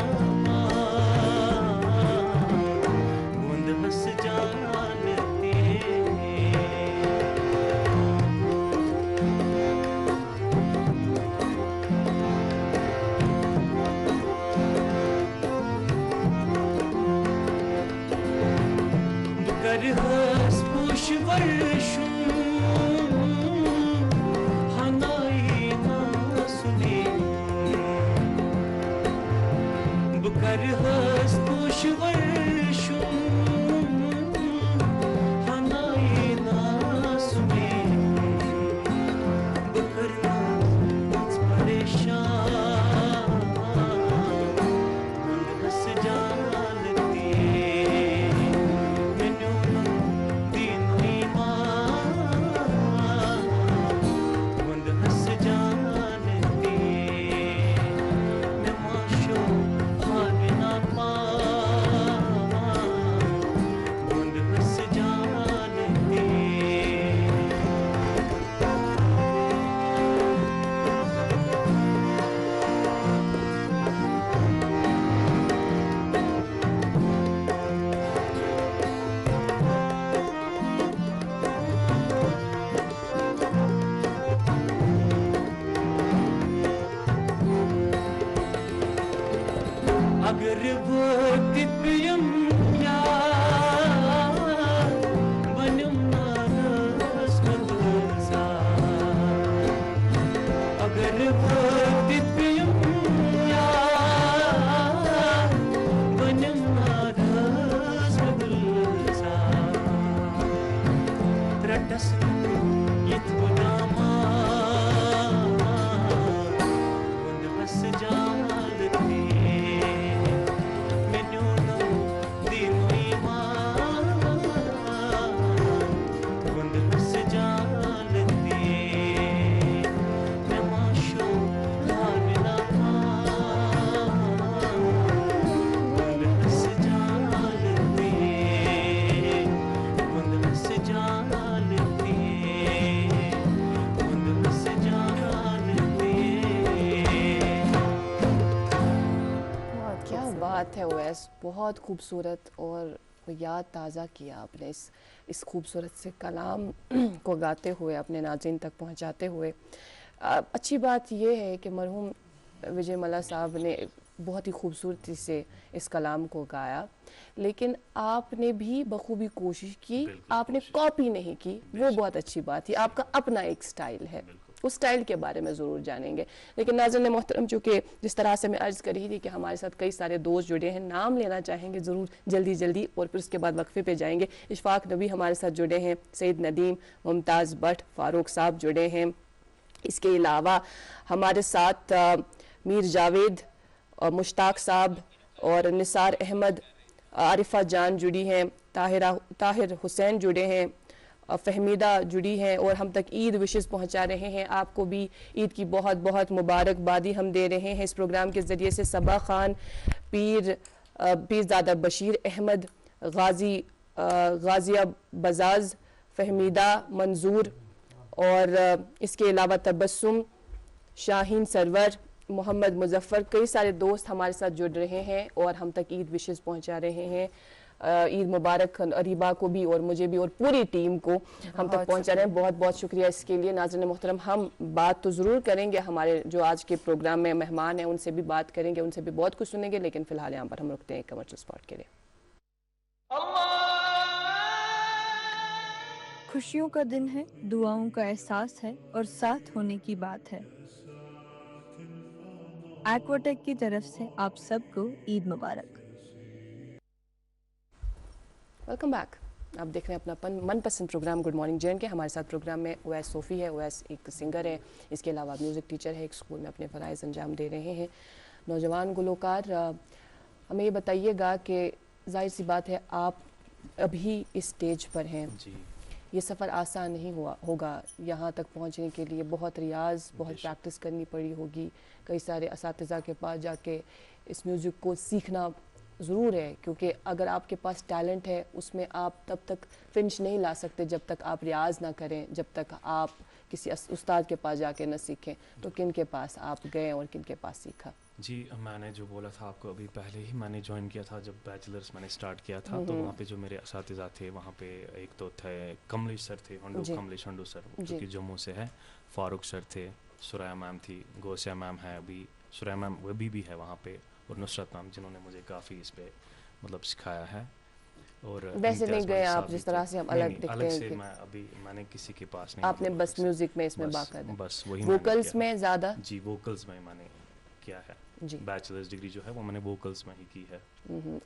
बहुत खूबसूरत और याद ताज़ा किया आपने इस खूबसूरत से कलाम को गाते हुए अपने नाज़रीन तक पहुंचाते हुए। अच्छी बात यह है कि मरहूम विजय मल्ला साहब ने बहुत ही खूबसूरती से इस कलाम को गाया, लेकिन आपने भी बखूबी कोशिश की, आपने कॉपी नहीं की, वो बहुत अच्छी बात थी। आपका अपना एक स्टाइल है, उस स्टाइल के बारे में ज़रूर जानेंगे। लेकिन नाज़रीन मोहतरम, चूँकि जिस तरह से मैं अर्ज़ कर रही थी कि हमारे साथ कई सारे दोस्त जुड़े हैं, नाम लेना चाहेंगे ज़रूर जल्दी जल्दी और फिर उसके बाद वक्फे पे जाएंगे। इशफाक नबी हमारे साथ जुड़े हैं, सईद नदीम, मुमताज़ भट्ट, फ़ारूक साहब जुड़े हैं। इसके अलावा हमारे साथ मीर जावेद और मुश्ताक साहब और निसार अहमद, आरिफा जान जुड़ी हैं, ताहिर हुसैन जुड़े हैं, फ़हमीदा जुड़ी हैं और हम तक ईद विशेस पहुंचा रहे हैं। आपको भी ईद की बहुत बहुत मुबारकबादी हम दे रहे हैं इस प्रोग्राम के ज़रिए से। सबा खान, पीरज़ादा बशीर अहमद, गाजिया बजाज, फ़हमीदा, मंजूर और इसके अलावा तबस्सुम, शाहीन सरवर, मोहम्मद मुजफ्फर, कई सारे दोस्त हमारे साथ जुड़ रहे हैं और हम तक ईद विशेस पहुंचा रहे हैं। ईद मुबारक अरीबा को भी और मुझे भी और पूरी टीम को हम तक पहुंचा रहे हैं। बहुत बहुत शुक्रिया इसके लिए। नाज़रीन मोहतरम, हम बात तो ज़रूर करेंगे, हमारे जो आज के प्रोग्राम में मेहमान हैं उनसे भी बात करेंगे, उनसे भी बहुत कुछ सुनेंगे, लेकिन फ़िलहाल यहाँ पर हम रुकते हैं कमर्शियल स्पॉट के लिए। खुशियों का दिन है, दुआओं का एहसास है और साथ होने की बात है। एक्वाटेक की तरफ से आप सबको ईद मुबारक। Welcome back. आप देख रहे हैं अपना मनपसंद प्रोग्राम गुड मॉर्निंग जे के। हमारे साथ प्रोग्राम में ओवैस सोफ़ी है। ओवैस एक सिंगर है, इसके अलावा म्यूज़िक टीचर है, एक स्कूल में अपने फ़राइज़ अंजाम दे रहे हैं। नौजवान गुलकार, हमें ये बताइएगा कि जाहिर सी बात है आप अभी इस स्टेज पर हैं, जी ये सफ़र आसान नहीं होगा। यहाँ तक पहुँचने के लिए बहुत रियाज, बहुत प्रैक्टिस करनी पड़ी होगी, कई सारे असातिज़ा के पास जाके इस म्यूज़िक को सीखना ज़रूर है, क्योंकि अगर आपके पास टैलेंट है उसमें आप तब तक फिनिश नहीं ला सकते जब तक आप रियाज ना करें, जब तक आप किसी उस्ताद के पास जाके न सीखें। तो किन के पास आप गए और किन के पास सीखा? जी, मैंने जो बोला था आपको अभी पहले ही, मैंने ज्वाइन किया था जब बैचलर्स मैंने स्टार्ट किया था, तो वहाँ पे जो मेरे असातिज़ा थे वहाँ पे एक तो थे कमलेश सर थे, कमलेश हंडू सर जो कि जम्मू से है, फारूक सर थे, सुराया मैम थी, गौसिया मैम है अभी, सुराया मैम वो भी है वहाँ पे, और नुसरत मैम जिन्होंने मुझे काफ़ी इस पे मतलब सिखाया है। और वैसे नहीं गए आप जिस तरह से हम अलग दिखते अलग हैं से कि मैं अभी मैंने किसी के पास नहीं, आपने बस म्यूजिक में इसमें बस बाकायदा बस वही वोकल्स में ज़्यादा? जी वोकल्स में मैंने किया है जी। बैचलर्स डिग्री जो है वो मैंने वोकल्स में ही की है।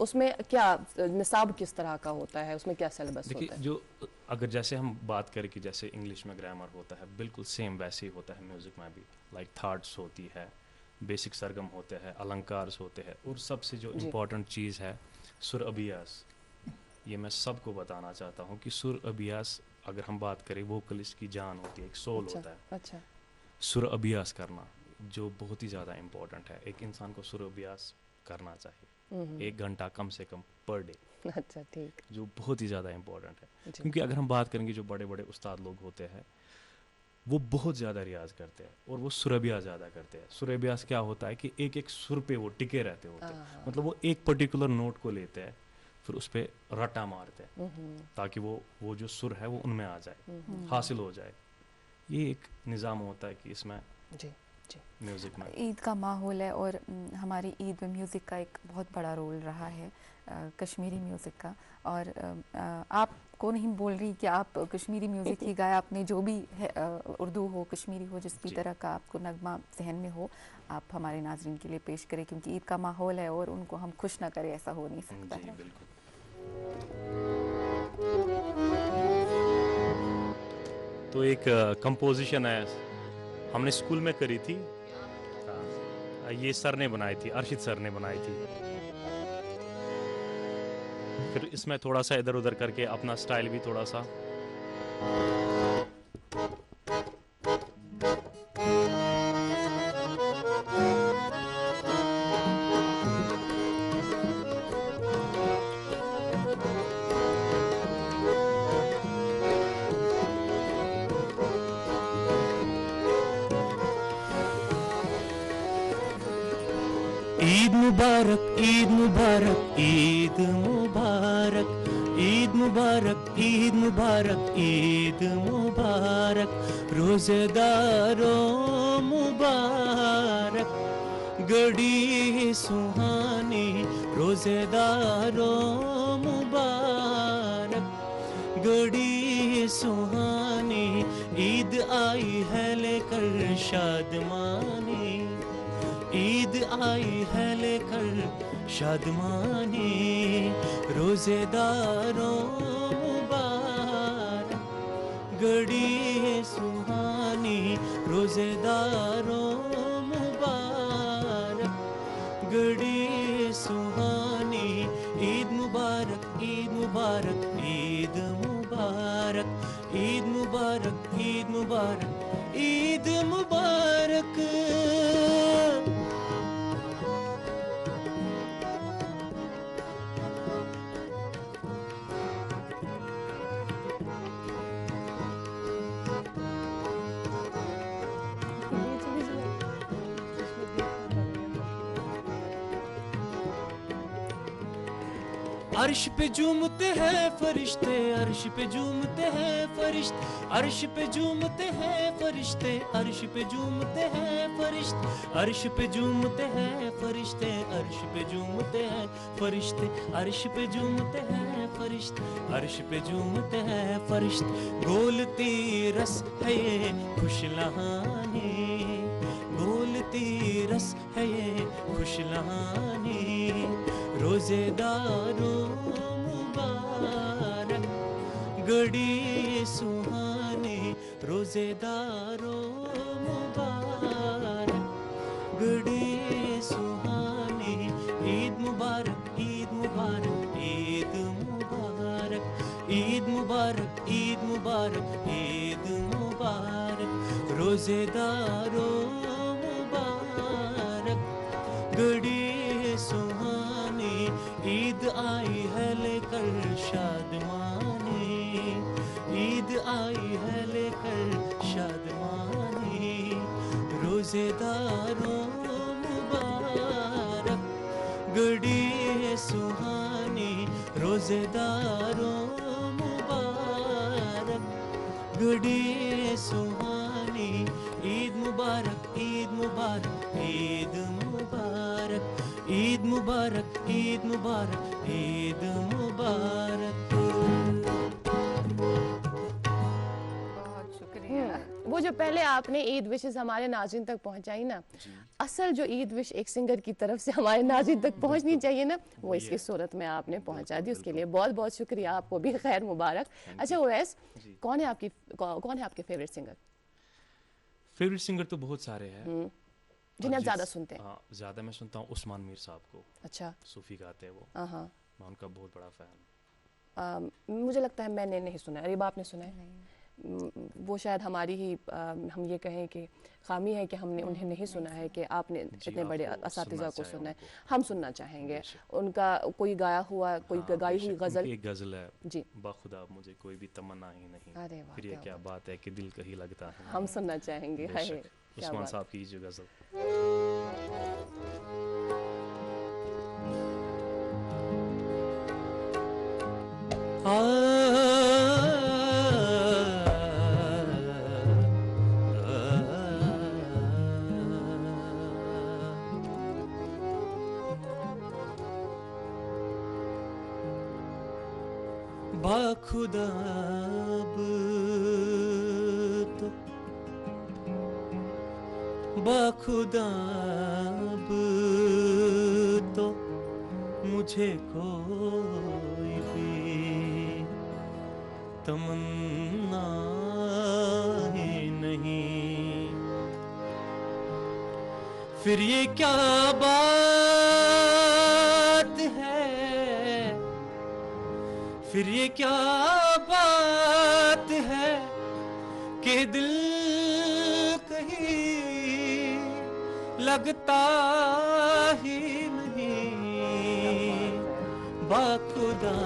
उसमें क्या निसाब किस तरह का होता है, उसमें क्या सिलेबस होता देखिए है? जो अगर जैसे हम बात करें कि जैसे इंग्लिश में ग्रामर होता है, बिल्कुल सेम वैसे ही होता है म्यूज़िक में भी। लाइक थॉट्स होती है, बेसिक सरगम होते हैं, अलंकार होते हैं, और सबसे जो इम्पोर्टेंट चीज़ है सुर अभ्यास। ये मैं सबको बताना चाहता हूँ कि सुर अभ्यास, अगर हम बात करें वोकलिस्ट की जान होती है, एक सोल होता है। अच्छा। सुर अभ्यास करना जो बहुत ही ज़्यादा इम्पोर्टेंट है, एक इंसान को सुर अभ्यास करना चाहिए 1 घंटा कम से कम पर डे। अच्छा, ठीक। जो बहुत ही ज़्यादा इम्पोर्टेंट है, क्योंकि अगर हम बात करेंगे जो बड़े बड़े उस्ताद लोग होते हैं वो बहुत ज़्यादा रियाज करते हैं और वो सुर अभ्यास ज़्यादा करते हैं। सुर अभ्यास क्या होता है कि एक एक सुर पे वो टिके रहते होते हैं, मतलब वो एक पर्टिकुलर नोट को लेते हैं, फिर उस पर रट्टा मारते हैं ताकि वो जो सुर है वो उनमें आ जाए, हासिल हो जाए। ये एक निज़ाम होता है कि इसमें जी म्यूज़िक में ईद का माहौल है, और हमारी ईद में म्यूज़िक का एक बहुत बड़ा रोल रहा है, कश्मीरी म्यूज़िक का। और आपको नहीं बोल रही कि आप कश्मीरी म्यूज़िक ही गाए, आपने जो भी है, उर्दू हो, कश्मीरी हो, जिस भी तरह का आपको नगमा जहन में हो, आप हमारे नाज़रीन के लिए पेश करें, क्योंकि ईद का माहौल है और उनको हम खुश ना करें, ऐसा हो नहीं सकता है। बिल्कुल। तो एक कंपोजिशन है, हमने स्कूल में करी थी, ये सर ने बनाई थी, अर्शिद सर ने बनाई थी। फिर इसमें थोड़ा सा इधर उधर करके अपना स्टाइल भी थोड़ा सा। ईद मुबारक, ईद मुबारक, ईद मुबारक, ईद मुबारक, ईद मुबारक, ईद मुबारक, रोज़ेदारों मुबारक, घड़ी सुहानी, रोज़ेदारों मुबारक, घड़ी सुहानी, ईद आई है लेकर शादमानी, ईद आई है लेकर शादमानी, रोज़ेदारों मुबारक, घड़ी सुहानी, रोज़ेदारों मुबारक, घड़ी सुहानी, ईद मुबारक, ईद मुबारक, ईद मुबारक, ईद मुबारक, ईद मुबारक, ईद मुबारक। अर्श पे झूमते हैं फरिश्ते, अर्श पे झूमते हैं फरिश्ते, अर्श पे झूमते हैं फरिश्ते, अर्श पे झूमते हैं फरिश्ते, अर्श पे झूमते हैं फरिश्ते, अर्श पे झूमते हैं फरिश्ते, अर्श पे झूमते हैं फरिश्ते, अर्श पे झूमते हैं फरिश्ते, गोलती रस है ये खुश लहानी, गोलती रस है ये खुश लहानी, रोज़ेदारों मुबारक, घड़ी सुहानी, रोज़ेदारों मुबारक, घड़ी सुहानी, ईद मुबारक, ईद मुबारक, ईद मुबारक, ईद मुबारक, ईद मुबारक, ईद मुबारक, रोजेदारों मुबारक, घड़ी सुहानी ईद आई है लेकर शादमानी, ईद आई है लेकर शादमानी, रोजेदारों मुबारक, घड़ी सुहानी रोजेदारों मुबारक, घड़ी सुहानी, ईद मुबारक, ईद मुबारक, ईद मुबारक, ईद मुबारक, ईद मुबारक, ईद मुबारक। बहुत शुक्रिया। वो जो पहले आपने ईद विशेस हमारे नाज़रीन तक पहुंचाई ना, असल जो ईद विश एक सिंगर की तरफ से हमारे नाज़रीन तक पहुंचनी चाहिए ना, वो इसकी सूरत में आपने पहुंचा दी। उसके लिए बहुत बहुत शुक्रिया, आपको भी खैर मुबारक। अच्छा ओवैस, कौन है आपके फेवरेट सिंगर? फेवरेट सिंगर तो बहुत सारे हैं जिन्हें आप ज़्यादा सुनते हैं। हाँ, ज़्यादा मैं सुनता हूँ उस्मान मीर साहब को। अच्छा, सूफी गाते हैं वो। हाँ, मैं उनका बहुत बड़ा फ़ैन। मुझे लगता है मैंने नहीं सुना है। रिबा आपने सुना है? वो शायद हमारी ही हम ये कहें कि खामी है कि हमने उन्हें नहीं सुना है कि आपने इतने बड़े असातिज़ा को सुना है। हम सुनना चाहेंगे उनका कोई गाया हुआ, कोई गाई हुई गज़ल। एक गज़ल है जी, बाखुदा मुझे कोई भी तमन्ना ही नहीं। अरे वाह, फिर ये क्या बात है कि दिल कहीं लगता है। हम सुनना चाहेंगे। हाय, उस्मान साहब की जो गज़ल। बाखुदा बाखुदा तो मुझे कोई भी तमन्ना ही नहीं। फिर ये क्या बात है, फिर ये क्या बात है कि दिल कहीं लगता ही नहीं। बाखुदा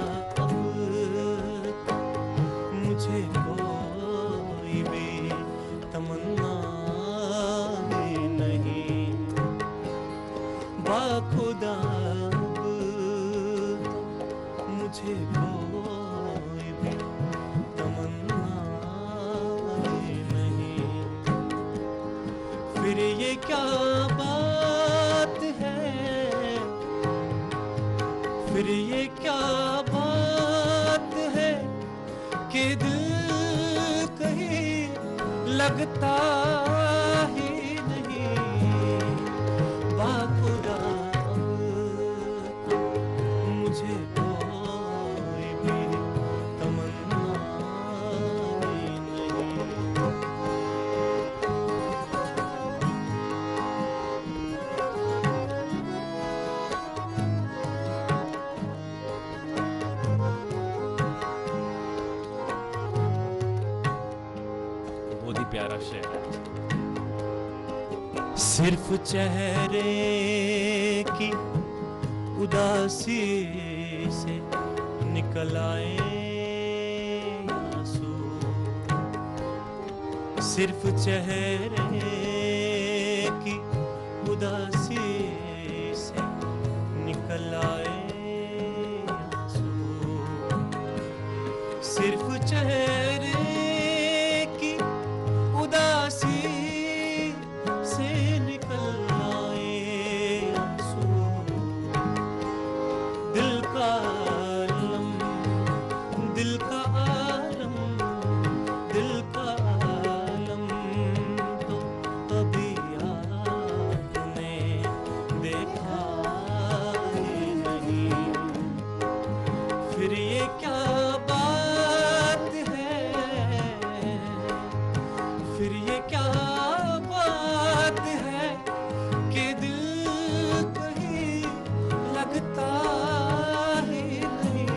मुझे कोई भी तमन्ना ही नहीं। बाखुदा मुझे कोई भी तमन्ना ही नहीं। फिर ये क्या बात है, फिर ये क्या बात है कि दिल कहीं लगता ही नहीं। बाखुदा मुझे कोई भी तमन्ना ही नहीं। बहुत ही प्यारा शेर है। सिर्फ चेहरे की उदासी से निकल आए आंसू। सिर्फ चेहरे की उदासी से निकल आए आंसू। सिर्फ चेहरे की उदासी से निकल आए आंसू। दिल का आलम, दिल का आलम, दिल का आलम तो कभी आपने देखा ही नहीं। फिर ये क्या बात है, फिर ये क्या बात है कि दिल कहीं लगता ही नहीं।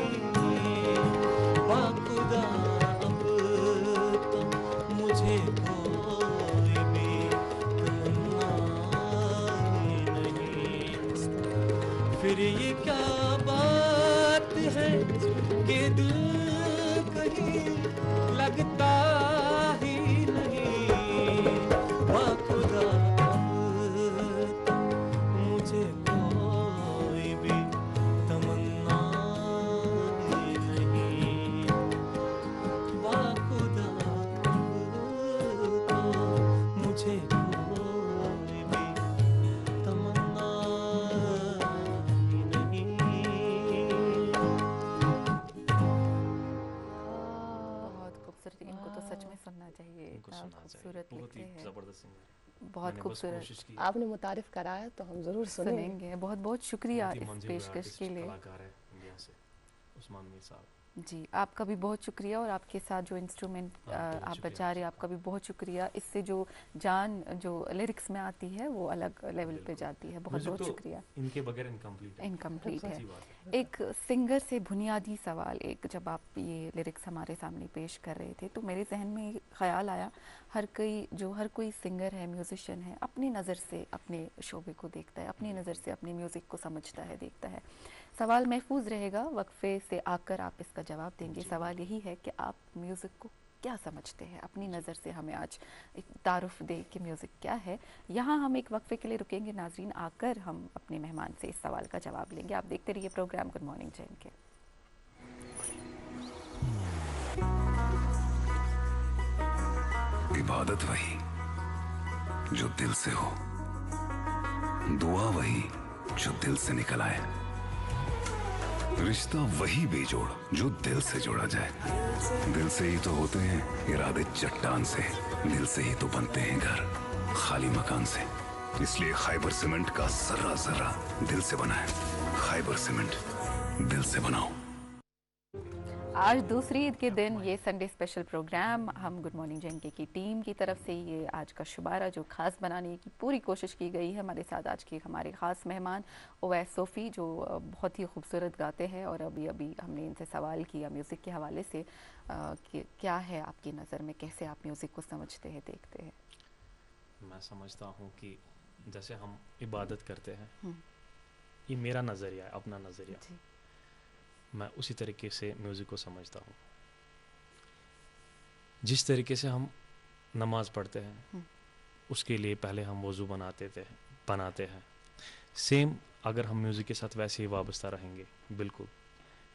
सुना चाहिए। खूबसूरत बहुत ही लिखते हैं। ज़बरदस्त सिंगर, बहुत खूबसूरत। कोशिश की। आपने मुतारिफ कराया तो हम ज़रूर सुनेंगे। सुनेंगे। बहुत बहुत शुक्रिया बहुत ही इस मंजे हुए पेशकश आर्टिस्ट, के लिए। कलाकार है इंडिया से, उस्मान मीर साहब। जी, आपका भी बहुत शुक्रिया, और आपके साथ जो इंस्ट्रूमेंट बहुत आप शुक्रिया बजा रहे हैं, आपका भी बहुत शुक्रिया। इससे जो जान जो लिरिक्स में आती है वो अलग लेवल पे जाती है। बहुत म्यूजिक बहुत तो शुक्रिया। इनके बगैर इनकम्प्लीट है। इनकम्प्लीट है। सच्ची बात है। एक सिंगर से बुनियादी सवाल, एक जब आप ये लिरिक्स हमारे सामने पेश कर रहे थे तो मेरे जहन में ये ख्याल आया, हर कोई सिंगर है, म्यूजिशियन है, अपनी नज़र से अपने शोबे को देखता है, अपनी नज़र से अपने म्यूज़िक को समझता है, देखता है। सवाल महफूज रहेगा, वक्फे से आकर आप इसका जवाब देंगे। सवाल यही है कि आप म्यूज़िक को क्या समझते हैं, अपनी नज़र से हमें आज एक तारुफ दे कि म्यूज़िक क्या है। यहाँ हम एक वक्फे के लिए रुकेंगे नाजरीन, आकर हम अपने मेहमान से इस सवाल का जवाब लेंगे। आप देखते रहिए प्रोग्राम गुड मॉर्निंग जैन के। इबादत वही जो दिल से हो, दुआ वही जो दिल से निकल आए, रिश्ता वही बेजोड़ जो दिल से जोड़ा जाए। दिल से ही तो होते हैं इरादे चट्टान से, दिल से ही तो बनते हैं घर खाली मकान से। इसलिए खाइबर सीमेंट का जर्रा जर्रा दिल से बना है। खाइबर सीमेंट, दिल से बनाओ। आज दूसरी ईद के दिन ये संडे स्पेशल प्रोग्राम हम गुड मॉर्निंग जेएनके की टीम की तरफ से ये आज का शुबारा जो ख़ास बनाने की पूरी कोशिश की गई है। हमारे साथ आज के हमारे ख़ास मेहमान ओवैस सोफ़ी, जो बहुत ही खूबसूरत गाते हैं, और अभी हमने इनसे सवाल किया म्यूज़िक के हवाले से कि क्या है आपकी नज़र में, कैसे आप म्यूज़िक को समझते हैं, देखते हैं। मैं समझता हूँ कि जैसे हम इबादत करते हैं, ये मेरा नज़रिया है, अपना नज़रिया, मैं उसी तरीके से म्यूज़िक को समझता हूँ। जिस तरीके से हम नमाज पढ़ते हैं, उसके लिए पहले हम वज़ू बनाते हैं, सेम अगर हम म्यूज़िक के साथ वैसे ही वाबस्ता रहेंगे, बिल्कुल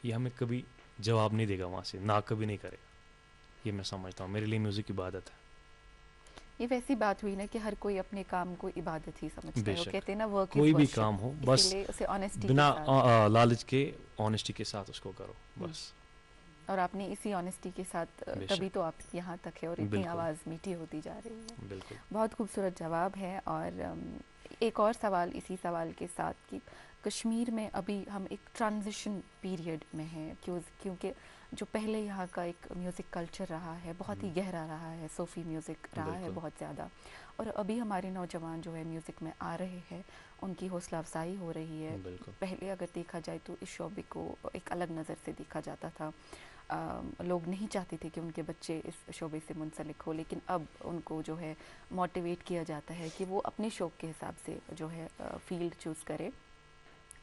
ये हमें कभी जवाब नहीं देगा वहाँ से, ना कभी नहीं करेगा। ये मैं समझता हूँ, मेरे लिए म्यूज़िक इबादत है। ये वैसी बात हुई ना कि हर कोई अपने काम को इबादत ही समझता है। वो कहते हैं ना, वर्क कोई भी काम हो बस उसे ऑनेस्टी बिना लालच के, ऑनेस्टी के साथ उसको करो बस। और आपने इसी ऑनेस्टी के साथ तभी तो आप यहाँ तक है और इतनी आवाज़ मीठी होती जा रही है। बिल्कुल, बहुत खूबसूरत जवाब है। और एक और सवाल इसी सवाल के साथ कि कश्मीर में अभी हम एक ट्रांजिशन पीरियड में हैं, क्योंकि जो पहले यहाँ का एक म्यूज़िक कल्चर रहा है बहुत ही गहरा रहा है, सूफ़ी म्यूज़िक रहा है बहुत ज़्यादा, और अभी हमारे नौजवान जो है म्यूज़िक में आ रहे हैं, उनकी हौसला अफजाई हो रही है। पहले अगर देखा जाए तो इस शोबे को एक अलग नज़र से देखा जाता था, लोग नहीं चाहते थे कि उनके बच्चे इस शोबे से मुंसलिक हो, लेकिन अब उनको जो है मोटिवेट किया जाता है कि वो अपने शौक़ के हिसाब से जो है फील्ड चूज़ करे।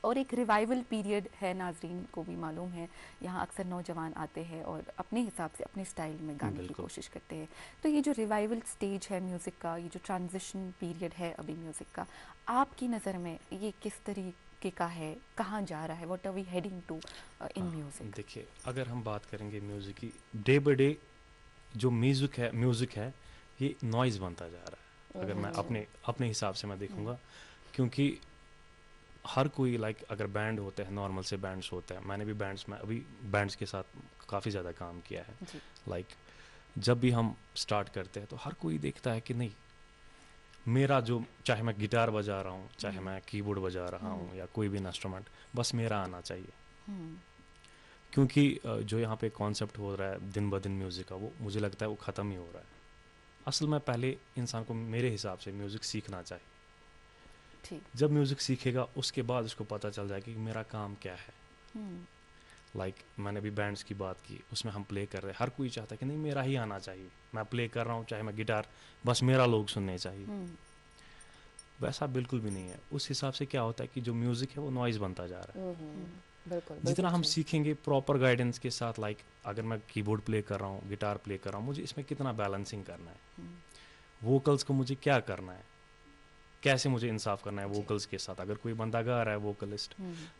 और एक रिवाइवल पीरियड है, नाजरीन को भी मालूम है, यहाँ अक्सर नौजवान आते हैं और अपने हिसाब से अपने स्टाइल में गाने की कोशिश करते हैं। तो ये जो रिवाइवल स्टेज है म्यूज़िक का, ये जो ट्रांजिशन पीरियड है अभी म्यूज़िक का, आपकी नज़र में ये किस तरीके का है, कहाँ जा रहा है, what are we heading to in music? देखिए, अगर हम बात करेंगे म्यूज़िक की, डे बाय डे जो म्यूज़िक है ये नॉइज़ बनता जा रहा है। अगर मैं अपने हिसाब से मैं देखूँगा, क्योंकि हर कोई अगर बैंड होते हैं, नॉर्मल से बैंड्स होते हैं, मैंने भी अभी बैंड्स के साथ काफ़ी ज़्यादा काम किया है। जब भी हम स्टार्ट करते हैं तो हर कोई देखता है कि नहीं, मेरा जो, चाहे मैं गिटार बजा रहा हूँ, चाहे मैं कीबोर्ड बजा रहा हूँ या कोई भी इंस्ट्रूमेंट, बस मेरा आना चाहिए। क्योंकि जो यहाँ पे कॉन्सेप्ट हो रहा है दिन ब दिन म्यूज़िक का, वो मुझे लगता है वो ख़त्म ही हो रहा है। असल में पहले इंसान को मेरे हिसाब से म्यूज़िक सीखना चाहिए। जब म्यूज़िक सीखेगा उसके बाद उसको पता चल जाएगा कि मेरा काम क्या है। मैंने भी बैंड्स की बात की, उसमें हम प्ले कर रहे हैं, हर कोई चाहता है कि नहीं मेरा ही आना चाहिए, मैं प्ले कर रहा हूँ चाहे मैं गिटार, बस मेरा लोग सुनने चाहिए। वैसा बिल्कुल भी नहीं है। उस हिसाब से क्या होता है कि जो म्यूज़िक है वो नॉइज़ बनता जा रहा है। जितना हम सीखेंगे प्रॉपर गाइडेंस के साथ, अगर मैं कीबोर्ड प्ले कर रहा हूँ, गिटार प्ले कर रहा हूँ, मुझे इसमें कितना बैलेंसिंग करना है, वोकल्स को मुझे क्या करना है, कैसे मुझे इंसाफ करना है वोकल्स के साथ। अगर कोई बंदा गा रहा है वोकलिस्ट,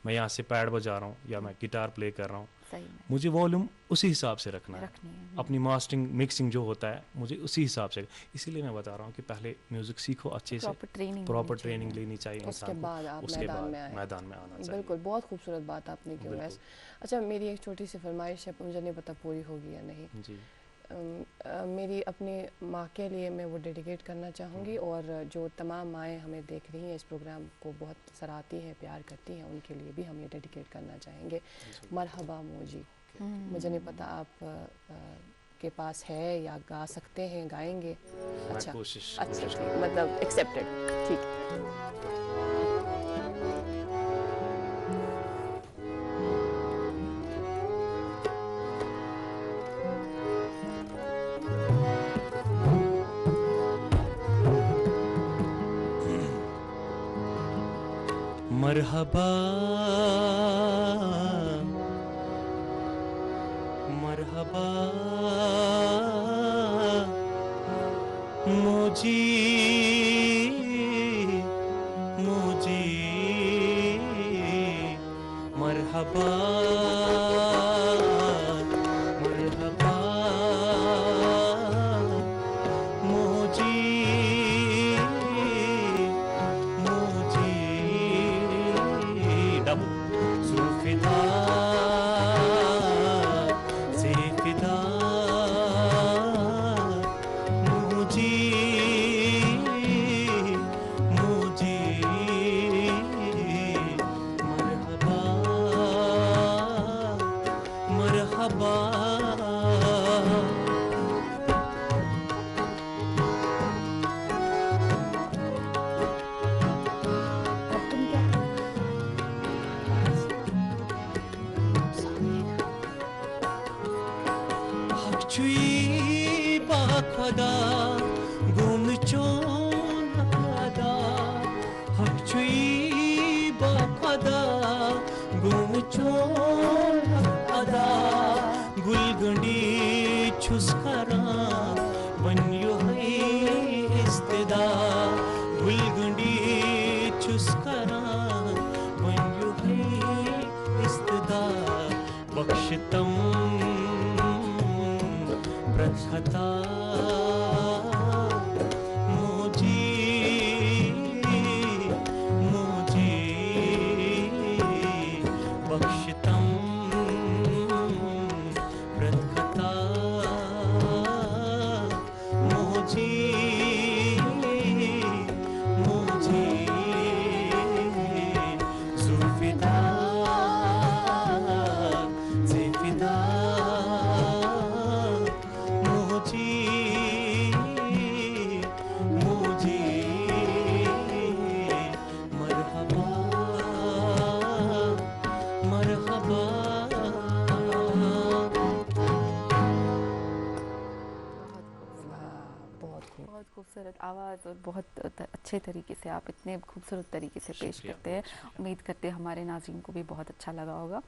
मैं यहाँ से पैड बजा रहा हूँ या मैं गिटार प्ले कर रहा हूँ, मुझे वॉल्यूम उसी हिसाब से रखना है। अपनी मास्टरिंग मिक्सिंग जो होता है मुझे उसी हिसाब से, इसीलिए मैं बता रहा हूँ कि पहले म्यूजिक सीखो अच्छे से, प्रॉपर ट्रेनिंग लेनी चाहिए इंसान को, उसके बाद मैदान में आना चाहिए। बिल्कुल, बहुत खूबसूरत बात आपने की। अच्छा, मेरी एक छोटी सी फरमाइश है, मुझे नहीं पता पूरी होगी या नहीं। जी। मेरी अपनी माँ के लिए मैं वो डेडिकेट करना चाहूँगी, और जो तमाम माएँ हमें देख रही हैं, इस प्रोग्राम को बहुत सराहती हैं, प्यार करती हैं, उनके लिए भी हम ये डेडिकेट करना चाहेंगे। मरहबा मोजी। मुझे नहीं पता आप के पास है या गा सकते हैं, गाएंगे? अच्छा अच्छा, ठीक, मतलब एक्सेप्टेड, ठीक है। मरहबा मरहबा मोजी मोजी मरहबा मरहबा मोजी फिदा से फिदा मुझे मुझे मरहबा मरहबा। Chui ba khada gum chon khada hak chui ba khada gum chon khada gulgandi chuskara banyo hai istida gulgandi chuskara banyo hai istida bakhshtam प्रखता मोजी मोजी बख्शतम प्रखता मोजी मोजी जुल्फिदा से फिदा खूबसूरत आवाज़ और बहुत अच्छे तरीके से आप इतने खूबसूरत तरीके से पेश करते हैं। उम्मीद करते हैं हमारे नाज़रीन को भी बहुत अच्छा लगा होगा।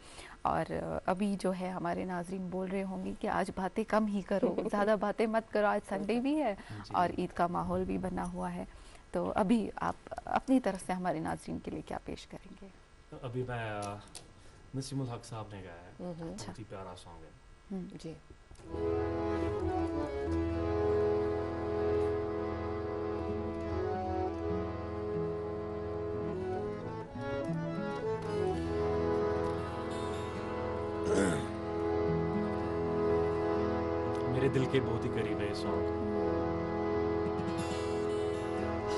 और अभी जो है हमारे नाज़रीन बोल रहे होंगे कि आज बातें कम ही करो, ज़्यादा बातें मत करो, आज संडे भी है और ईद का माहौल भी बना हुआ है। तो अभी आप अपनी तरफ से हमारे नाज़रीन के लिए क्या पेश करेंगे? अभी मैं नसीमुल हक साहब ने गाया है, बहुत ही प्यारा सॉन्ग है जी। मेरे दिल के बहुत ही करीब है ये सॉन्ग।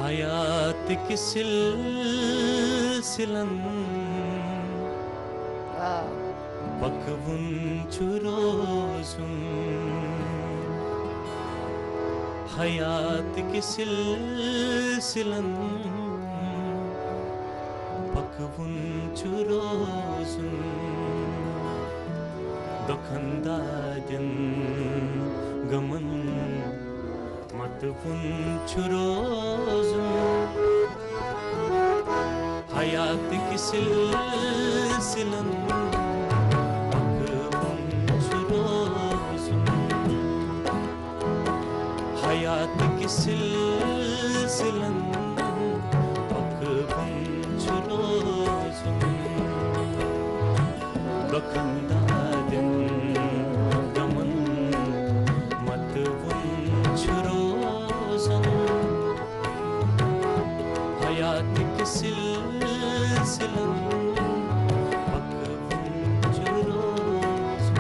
हयात की सिलसिलन बकवुन चुरोजुन हयात की सिलसिलन बकवुन चुरोजुन दखंदाजन गमन मतवुन चुरोजुन हयात की सिलसिलन बकवुन चुरोजुन हयात की सिलसिलन बकवुन चुरोजुन दखंदाजन गमन मतवुन चुरोजुन हयात की सिलसिलन बकवुन चुरोजुन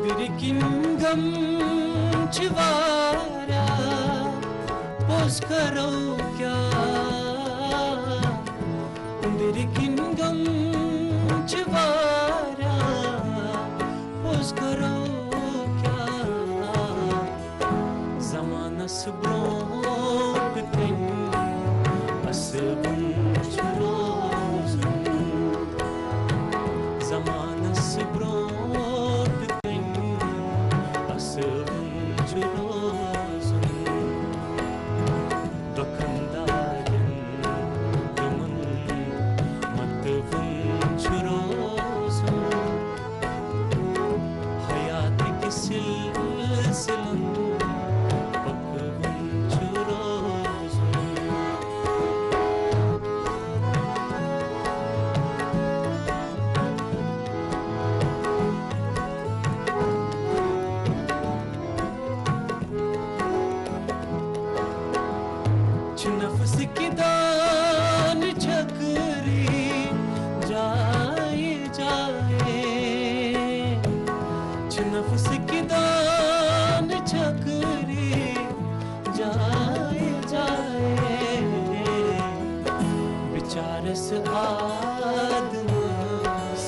birikingam chivara pos karo kya birikingam chivara pos karo kya zamanas brok ten asbun churozun zamanas brok ten asbun churozun dokandarin duman matbun churozun hayat ki silsilan bakbun churozun nafs ki daan chakri jaye jaye nafs ki daan chakri jaye jaye bicharas aadmas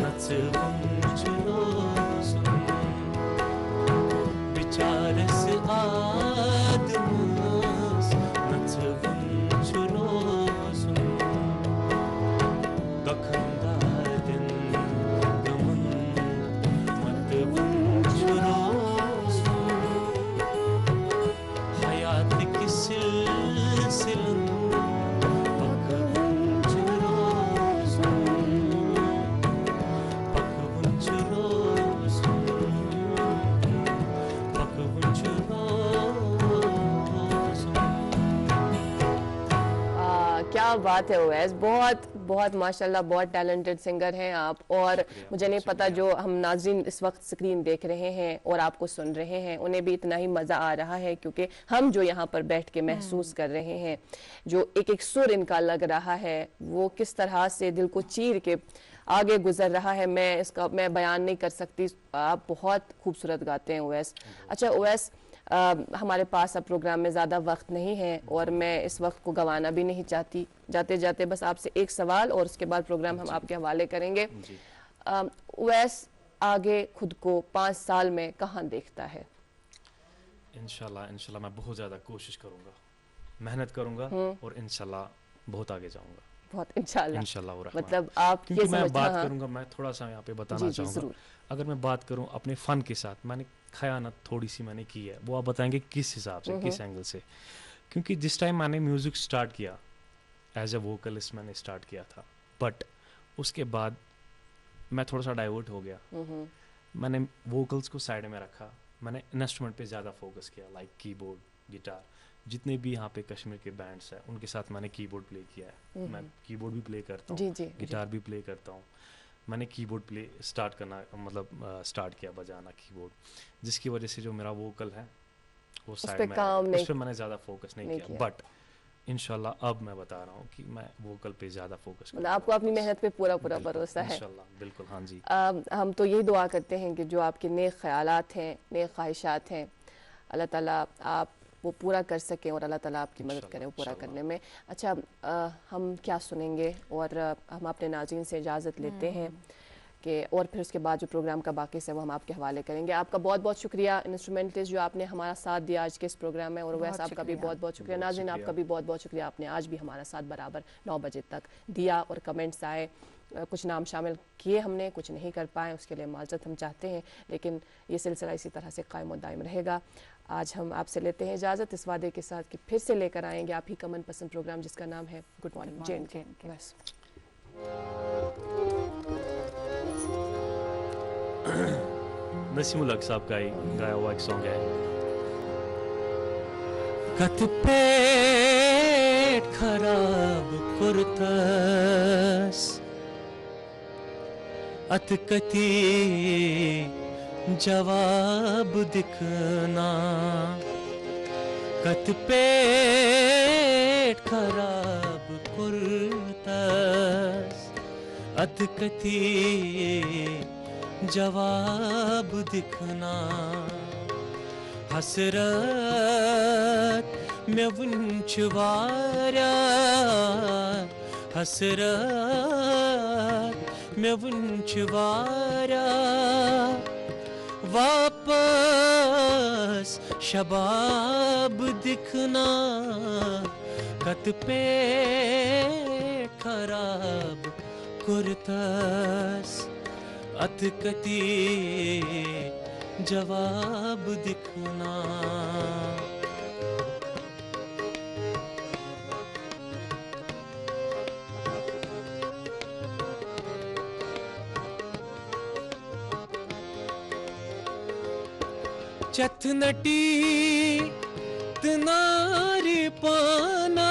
natsbun churozun bicharas aadmas natsbun churozun dokandarin duman matbun churozun hayat ki silsilan bakbun churozun bakbun churozun bakbun churozun क्या बात है उवैस, बहुत बहुत माशाल्लाह, बहुत talented singer हैं आप। और मुझे नहीं पता जो हम नाज़रीन इस वक्त स्क्रीन देख रहे हैं और आपको सुन रहे हैं उन्हें भी इतना ही मज़ा आ रहा है, क्योंकि हम जो यहाँ पर बैठ के महसूस कर रहे हैं, जो एक एक सुर इनका लग रहा है, वो किस तरह से दिल को चीर के आगे गुजर रहा है, मैं बयान नहीं कर सकती। आप बहुत खूबसूरत गाते हैं उवैस। अच्छा उवैस, हमारे पास अब प्रोग्राम में ज़्यादा वक्त नहीं है और मैं इस वक्त को गंवाना भी नहीं चाहती। जाते जाते बस आपसे एक सवाल और उसके बाद प्रोग्राम हम आपके हवाले करेंगे। उवैस आगे खुद को 5 साल में कहाँ देखता है? इंशाल्लाह मैं बहुत ज़्यादा कोशिश करूँगा, मेहनत करूँगा और इंशाल्लाह बहुत आगे जाऊँगा। बहुत इंशाल्लाह मतलब आप क्योंकि मैं बात करूँगा, मैं थोड़ा सा यहाँ पे बताना चाहूँगा। अगर मैं बात करूँ अपने फ़न के साथ, मैंने खयानत थोड़ी सी मैंने की है, वो आप बताएंगे किस हिसाब से, किस एंगल से? क्योंकि जिस टाइम मैंने म्यूज़िक स्टार्ट किया एज अ वोकलिस्ट मैंने स्टार्ट किया था, बट उसके बाद मैं थोड़ा सा डाइवर्ट हो गया। मैंने वोकल्स को साइड में रखा, मैंने इंस्ट्रूमेंट पे ज़्यादा फोकस किया, लाइक कीबोर्ड, गिटार। जितने भी यहाँ पे कश्मीर के बैंड्स हैं उनके साथ मैंने कीबोर्ड प्ले किया है। मैं कीबोर्ड भी प्ले करता हूँ, गिटार भी प्ले करता हूँ। मैंने कीबोर्ड प्ले स्टार्ट किया बजाना कीबोर्ड, जिसकी वजह से जो मेरा वोकल है वो साइड में, उस पर मैंने ज़्यादा फोकस नहीं किया। बट इंशाल्लाह अब मैं बता रहा हूँ कि मैं वोकल पे ज़्यादा फोकस करूँगा। आपको अपनी मेहनत पे पूरा भरोसा है? इंशाल्लाह, बिल्कुल, हाँ जी। हम तो यही दुआ करते हैं कि जो आपके नेक ख्यालात हैं, नेक ख्वाहिशात हैं, अल्लाह ताला आप वो पूरा कर सकें और अल्लाह ताला आपकी मदद करें वो पूरा करने में। अच्छा, हम क्या सुनेंगे और हम अपने नाज़रीन से इजाज़त लेते हैं कि और फिर उसके बाद जो प्रोग्राम का बाकी से वो हम आपके हवाले करेंगे। आपका बहुत बहुत शुक्रिया इंस्ट्रूमेंटलिस्ट जो आपने हमारा साथ दिया आज के इस प्रोग्राम में, और वैसे आपका भी बहुत बहुत शुक्रिया। नाज़रीन आपका भी बहुत बहुत शुक्रिया, आपने आज भी हमारा साथ बराबर 9 बजे तक दिया और कमेंट्स आए, कुछ नाम शामिल किए हमने, कुछ नहीं कर पाए, उसके लिए माजरत हम चाहते हैं, लेकिन ये सिलसिला इसी तरह से कायम और दायम रहेगा। आज हम आपसे लेते हैं इजाज़त इस वादे के साथ कि फिर से लेकर आएंगे आप ही का मनपसंद प्रोग्राम जिसका नाम है गुड मॉर्निंग जे&के। बस नसीम उल हक साहब का गाया हुआ एक सॉन्ग है। कत पेट खराब कुर्तस अत कती जवाब दिखना, कत पेट खराब कुर्तस अत कती जवाब दिखना हसरत में वुंच वारा हसरत में वुंच वारा वापस शबाब दिखना कत पे खराब कुर्तस अतकती जवाब दिखना चथनटी तनारे पाना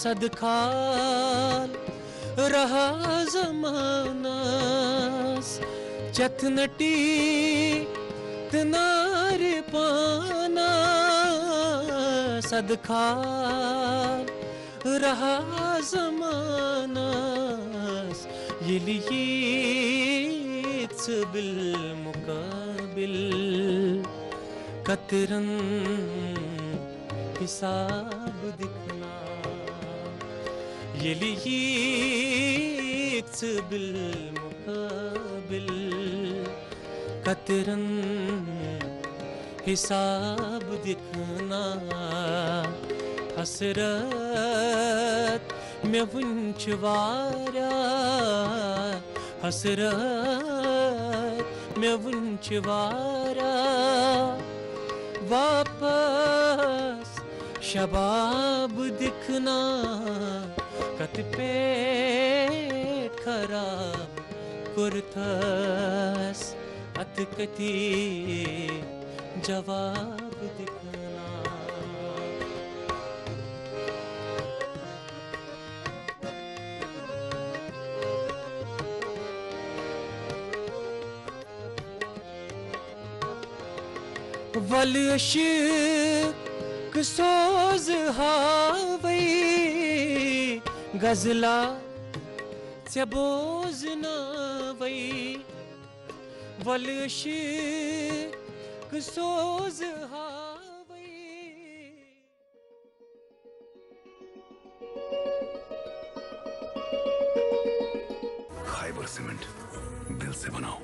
सदखाल रहा जमाना चथनटी तनारे पाना सदखाल रहा जमाना ये लिए बिल मुकाबिल कतरन हिसाब दिखना ये लिए बिल मुकाबिल कतरन हिसाब दिखना हसरत में वुंच वारा हसरत में वुंच वारा वापस शबाब दिखना कत पे खराब कुर्तस अतकती जवाब दिखना वलशिक सोज हावई गजला से बोझ नावई वलशिक सोज हावई खाइबर सीमेंट दिल से बनाओ